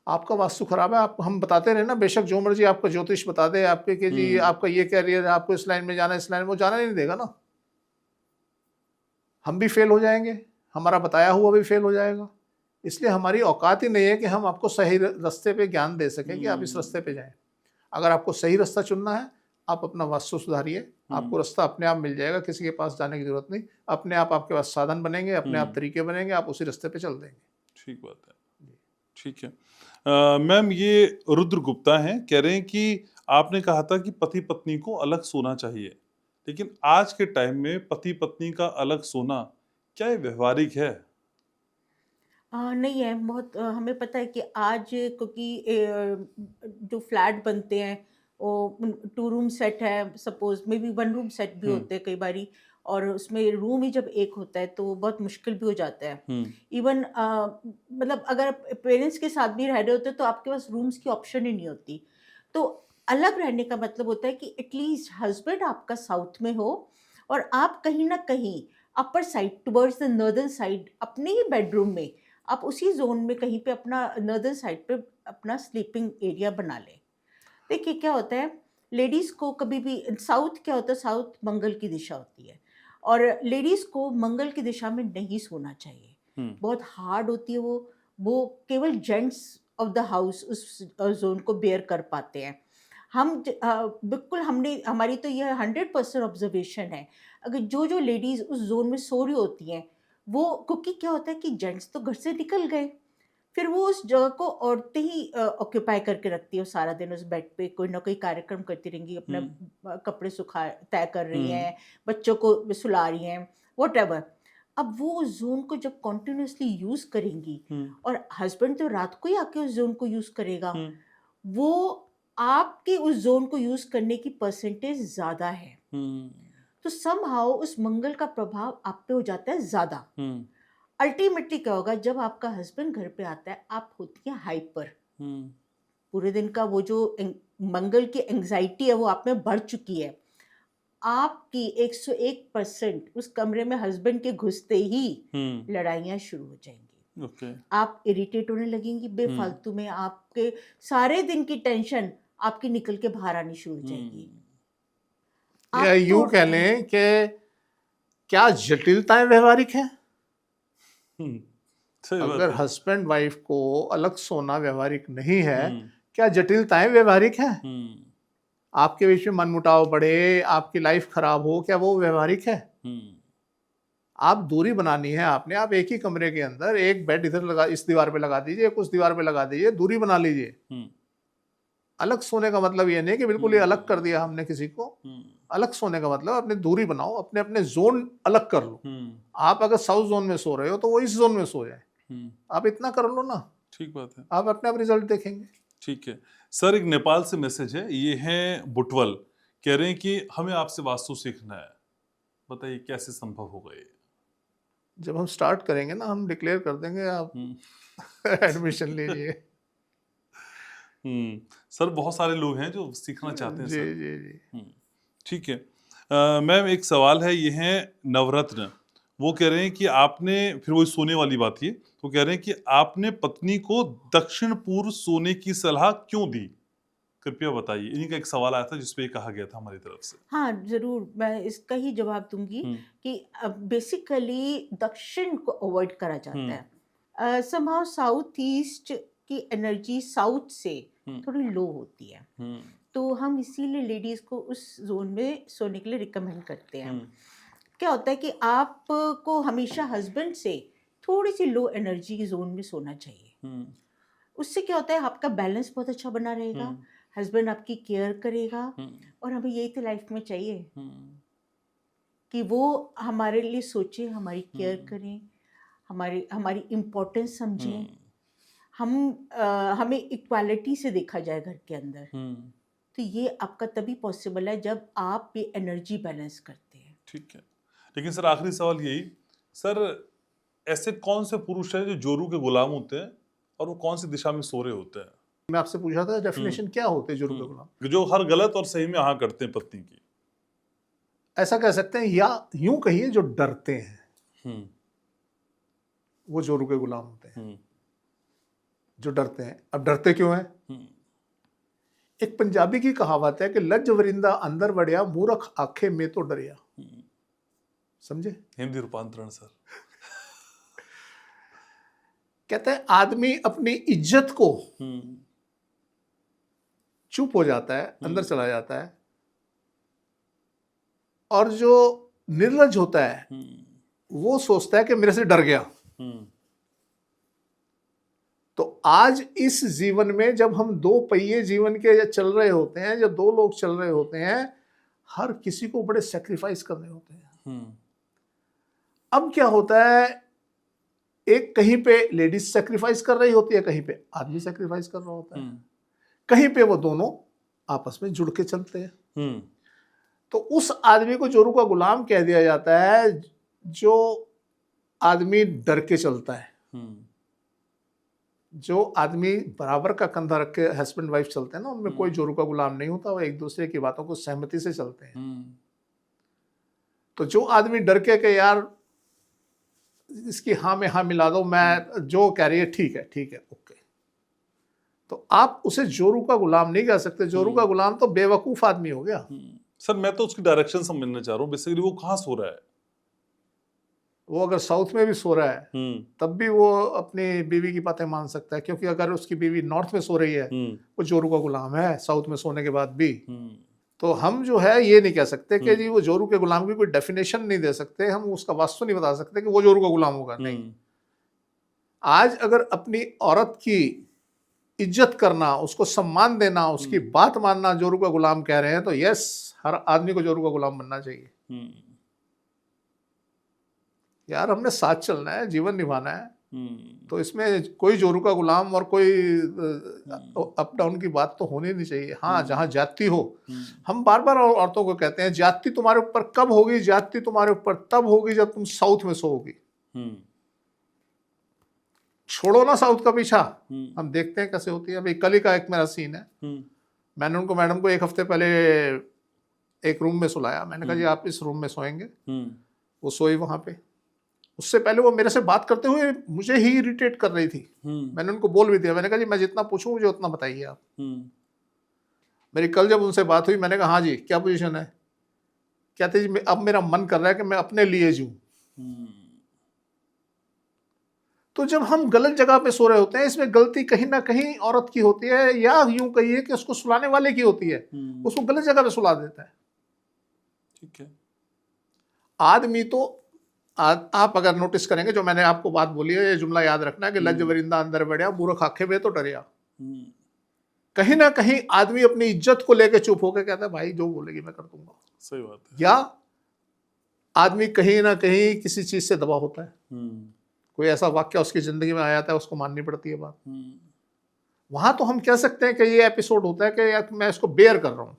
आपका वास्तु खराब है, आप हम बताते रहे ना, बेशक जो मर्जी आपका ज्योतिष बता दे आपके कि जी आपका ये कैरियर है, आपको इस लाइन में जाना है, इस लाइन में, वो जाना नहीं देगा ना। हम भी फेल हो जाएंगे, हमारा बताया हुआ भी फेल हो जाएगा। इसलिए हमारी औकात ही नहीं है कि हम आपको सही रास्ते पे ज्ञान दे सकें कि आप इस रास्ते पे जाएं। अगर आपको सही रास्ता चुनना है, आप अपना वास्तु सुधारिए, आपको रास्ता अपने आप मिल जाएगा, किसी के पास जाने की जरूरत नहीं। अपने आप आपके पास साधन बनेंगे, अपने आप तरीके बनेंगे, आप उसी रास्ते पे चल देंगे। ठीक बात है, ठीक है। मैम, ये रुद्र गुप्ता हैं, कह रहे हैं कि आपने कहा था कि पति पत्नी को अलग सोना चाहिए, लेकिन आज के टाइम में पति पत्नी का अलग सोना क्या ये व्यवहारिक है? नहीं है बहुत। हमें पता है कि आज क्योंकि जो फ्लैट बनते हैं वो 2 रूम सेट है, suppose may be 1 room set भी होते हैं कई बारी, और उसमें रूम ही जब एक होता है तो बहुत मुश्किल भी हो जाता है। इवन मतलब अगर पेरेंट्स के साथ भी रह रहे होते तो आपके पास रूम्स की ऑप्शन ही नहीं होती। तो अलग रहने का मतलब होता है कि एटलीस्ट हस्बैंड आपका साउथ में हो और आप कहीं ना कहीं upper side towards the northern side अपने ही बेडरूम में, आप उसी जोन में कहीं पे अपना नॉर्दर्न साइड पे अपना स्लीपिंग एरिया बना लें। देखिए क्या होता है, लेडीज़ को कभी भी साउथ क्या होता है, साउथ मंगल की दिशा होती है और लेडीज़ को मंगल की दिशा में नहीं सोना चाहिए। बहुत हार्ड होती है वो केवल जेंट्स ऑफ द हाउस उस जोन को बेयर कर पाते हैं। हम बिल्कुल हमारी तो यह 100% ऑब्जर्वेशन है। अगर जो लेडीज़ उस जोन में सो रही होती हैं, वो क्योंकि क्या होता है कि जेंट्स तो घर से निकल गए, फिर वो उस जगह को औरतें ही ऑक्यूपाई करके रखती है सारा दिन। उस बेड पे कोई ना कोई कार्यक्रम करती रहेंगी, अपने कपड़े सुखा तय कर रही हैं, बच्चों को सुला रही हैं, व्हाटएवर। अब वो उस जोन को जब कॉन्टिन्यूसली यूज करेंगी और हस्बैंड तो रात को ही आके उस जोन को यूज करेगा, वो आपके उस जोन को यूज करने की परसेंटेज ज्यादा है। तो समहाउ उस मंगल का प्रभाव आप पे हो जाता है ज्यादा। अल्टीमेटली क्या होगा, जब आपका हस्बैंड घर पे आता है, आप होती हैं हाइपर। पूरे दिन का वो जो मंगल की एंजाइटी है वो आप में बढ़ चुकी है। आपकी 101% उस कमरे में हस्बैंड के घुसते ही लड़ाइयाँ शुरू हो जाएंगी। आप इरिटेट होने लगेंगी बेफालतू में, आपके सारे दिन की टेंशन आपकी निकल के बाहर आनी शुरू हो जाएगी। या यूं कह लें कि क्या जटिलताएं व्यवहारिक हैं? अगर हस्बैंड वाइफ को अलग सोना व्यवहारिक नहीं है, क्या जटिलताएं व्यवहारिक हैं? आपके बीच में मनमुटाव बढ़े, आपकी लाइफ खराब हो, क्या वो व्यवहारिक है? आप दूरी बनानी है आपने। आप एक ही कमरे के अंदर एक बेड इधर लगा, इस दीवार पे लगा दीजिए, एक उस दीवार पे लगा दीजिए, दूरी बना लीजिए। अलग सोने का मतलब ये नहीं कि बिल्कुल ही अलग कर दिया हमने किसी को। अलग सोने का मतलब अपनी दूरी बनाओ, अपने अपने जोन अलग कर लो। आप अगर साउथ जोन में सो रहे हो तो वो इस जोन में सो जाए, आप इतना कर लो ना। ठीक बात है, आप अपने आप रिजल्ट देखेंगे। ठीक है सर, एक नेपाल से मैसेज है, ये है बुटवल, कह रहे हैं कि हमें आपसे वास्तु सीखना है, बताइए कैसे संभव होगा ये? जब हम स्टार्ट करेंगे ना, हम डिक्लेयर कर देंगे आप एडमिशन लीजिए। सर बहुत सारे लोग हैं जो सीखना चाहते हैं जी सर। जी जी। ठीक है। मैम एक सवाल है, ये है नवरत्न, वो कह रहे हैं कि आपने, फिर वो सोने वाली बात ये, तो कह रहे हैं कि आपने पत्नी को दक्षिण पूर्व सोने की सलाह क्यों दी, कृपया बताइए। इन्हीं का एक सवाल आया था जिसपे ये कहा गया था हमारी तरफ से। हाँ, ज़रूर मैं इसका ही जवाब दूंगी कि बेसिकली दक्षिण को अवॉइड करा जाता है। समहाउ साउथ ईस्ट की एनर्जी साउथ से थोड़ी लो होती है, तो हम इसीलिए लेडीज़ को उस जोन में सोने के लिए रिकमेंड करते हैं। क्या होता है कि आपको हमेशा हस्बैंड से थोड़ी सी लो एनर्जी की जोन में सोना चाहिए। उससे क्या होता है, आपका बैलेंस बहुत अच्छा बना रहेगा, हस्बैंड आपकी केयर करेगा, और हमें यही तो लाइफ में चाहिए कि वो हमारे लिए सोचे, हमारी केयर करें, हमारी इम्पोर्टेंस समझें, हमें इक्वालिटी से देखा जाए घर के अंदर। तो ये आपका तभी पॉसिबल है जब आप ये एनर्जी बैलेंस करते हैं। ठीक है। लेकिन सर आखिरी सवाल यही, सर ऐसे कौन से पुरुष हैं जो जोरू के गुलाम होते हैं और वो कौन सी दिशा में सो रहे होते हैं? मैं आपसे पूछा था डेफिनेशन क्या होते हैं जोरू के गुलाम? जो हर गलत और सही में हाँ करते हैं पत्नी की। ऐसा कह सकते हैं, या यूं कहिए जो डरते हैं वो जोरू के गुलाम होते हैं। जो डरते हैं। अब डरते क्यों हैं? एक पंजाबी की कहावत है कि लज वरिंदा अंदर बढ़िया, मूर्ख आखे में तो डरिया। समझे? हिंदी रूपांतरण सर। कहते हैं आदमी अपनी इज्जत को चुप हो जाता है, अंदर चला जाता है, और जो निर्लज होता है वो सोचता है कि मेरे से डर गया। तो आज इस जीवन में जब हम दो पहिए जीवन के चल रहे होते हैं, जब दो लोग चल रहे होते हैं, हर किसी को बड़े सेक्रीफाइस करने होते हैं। अब क्या होता है, एक कहीं पे लेडीज सेक्रीफाइस कर रही होती है, कहीं पे आदमी सेक्रीफाइस कर रहा होता है, कहीं पे वो दोनों आपस में जुड़ के चलते हैं। तो उस आदमी को जोरू का गुलाम कह दिया जाता है जो आदमी डर के चलता है। जो आदमी बराबर का कंधा रख के हस्बैंड वाइफ चलते हैं ना, उनमें कोई जोरू का गुलाम नहीं होता, वो एक दूसरे की बातों को सहमति से चलते हैं। तो जो आदमी डर के यार इसकी हाँ में हाँ मिला दो, मैं जो कह रही है ठीक है ओके, तो आप उसे जोरू का गुलाम नहीं कह सकते। जोरू का गुलाम तो बेवकूफ आदमी हो गया। सर मैं तो उसकी डायरेक्शन समझना चाह रहा हूँ, बेसिकली वो कहाँ सो रहा है। वो अगर साउथ में भी सो रहा है तब भी वो अपनी बीवी की बातें मान सकता है, क्योंकि अगर उसकी बीवी नॉर्थ में सो रही है वो जोरू का गुलाम है साउथ में सोने के बाद भी। तो हम जो है ये नहीं कह सकते कि जी वो जोरू के गुलाम की कोई डेफिनेशन नहीं दे सकते, हम उसका वास्तु नहीं बता सकते कि वो जोरू का गुलाम होगा। नहीं, आज अगर अपनी औरत की इज्जत करना, उसको सम्मान देना, उसकी बात मानना जोरू का गुलाम कह रहे हैं, तो यस, हर आदमी को जोरू का गुलाम बनना चाहिए। यार हमने साथ चलना है, जीवन निभाना है, तो इसमें कोई जोरू का गुलाम और कोई अप डाउन की बात तो होनी नहीं चाहिए। हाँ, जहाँ जाति हो, हम बार बार औरतों को कहते हैं जाति तुम्हारे ऊपर कब होगी, जाति तुम्हारे ऊपर तब होगी जब तुम साउथ में सोओगी। छोड़ो ना साउथ का पीछा, हम देखते हैं कैसे होती है। अभी कल ही का एक मेरा सीन है, मैंने उनको मैडम को एक हफ्ते पहले एक रूम में सुलाया, मैंने कहा जी आप इस रूम में सोएंगे। वो सोई वहां पे। उससे पहले वो मेरे से बात करते हुए मुझे ही इरिटेट कर रही थी। मैंने उनको बोल भी दिया, मैंने कहा जी मैं जितना पूछूं मुझे उतना बताइए आप। मेरी कल जब उनसे बात हुई, मैंने कहा हाँ जी क्या पोजीशन है, कहते जी अब मेरा मन कर रहा है कि मैं अपने लिए जीऊं। तो जब हम गलत जगह पे सो रहे होते हैं, इसमें गलती कहीं ना कहीं औरत की होती है, या यूं कहिए कि उसको सुलाने वाले की होती है, उसको गलत जगह पे सुला देता है। ठीक है। आदमी तो आप अगर नोटिस करेंगे, जो मैंने आपको बात बोली है, ये जुमला याद रखना है कि लज वरिंदा अंदर बढ़िया, मूर्ख आखे में तो डरिया। कहीं ना कहीं आदमी अपनी इज्जत को लेकर चुप होकर कहता है भाई जो बोलेगी मैं कर दूंगा। सही बात है। या आदमी कहीं ना कहीं किसी चीज से दबा होता है, कोई ऐसा वाक्य उसकी जिंदगी में आ जाता है, उसको माननी पड़ती है बात। वहां तो हम कह सकते हैं कि ये एपिसोड होता है कि यार मैं इसको बेयर कर रहा हूं।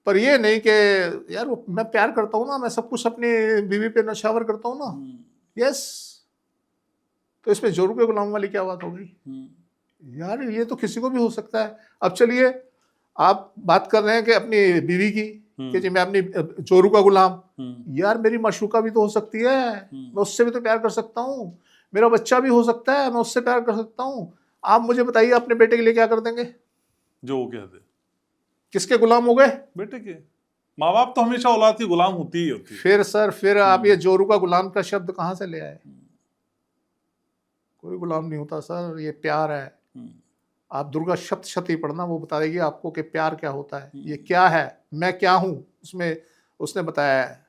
पर ये नहीं कि यार मैं प्यार करता हूँ ना, मैं सब कुछ अपनी बीवी पे नशावर करता हूँ ना, यस, तो इसमें जोरू के गुलाम वाली क्या बात हो गई यार? ये तो किसी को भी हो सकता है। अब चलिए आप बात कर रहे हैं कि अपनी बीवी की, कि जी मैं अपनी जोरू का गुलाम, यार मेरी मशूका भी तो हो सकती है, मैं उससे भी तो प्यार कर सकता हूँ, मेरा बच्चा भी हो सकता है, मैं उससे प्यार कर सकता हूँ। आप मुझे बताइए अपने बेटे के लिए क्या कर देंगे? जो वो कहते, किसके गुलाम हो गए? बेटे के। माँ बाप तो हमेशा औलाद की गुलाम होती ही होती है। फिर सर, फिर आप ये जोरू का गुलाम का शब्द कहाँ से ले आए? कोई गुलाम नहीं होता सर, ये प्यार है। आप दुर्गा सप्तशती पढ़ना, वो बता देगी आपको कि प्यार क्या होता है, ये क्या है, मैं क्या हूँ। उसमें उसने बताया है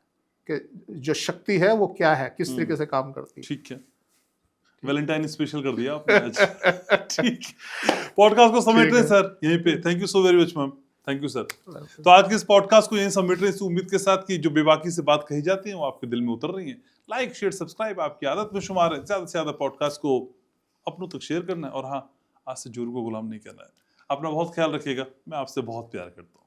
कि जो शक्ति है वो क्या है, किस तरीके से काम करती है। ठीक है, वैलेंटाइन स्पेशल कर दिया आपने आज। ठीक, पॉडकास्ट को समेट रहे सर यहीं पे। Thank you so very much ma'am, thank you sir. तो आज के इस पॉडकास्ट को यहीं समेट रहे, इस उम्मीद के साथ कि जो बेबाकी से बात कही जाती है वो आपके दिल में उतर रही है। लाइक शेयर सब्सक्राइब आपकी आदत में शुमार है। ज्यादा से ज्यादा पॉडकास्ट को अपनों तक शेयर करना है, और हाँ, आज से जोरू को गुलाम नहीं करना है। अपना बहुत ख्याल रखिएगा, मैं आपसे बहुत प्यार करता हूँ।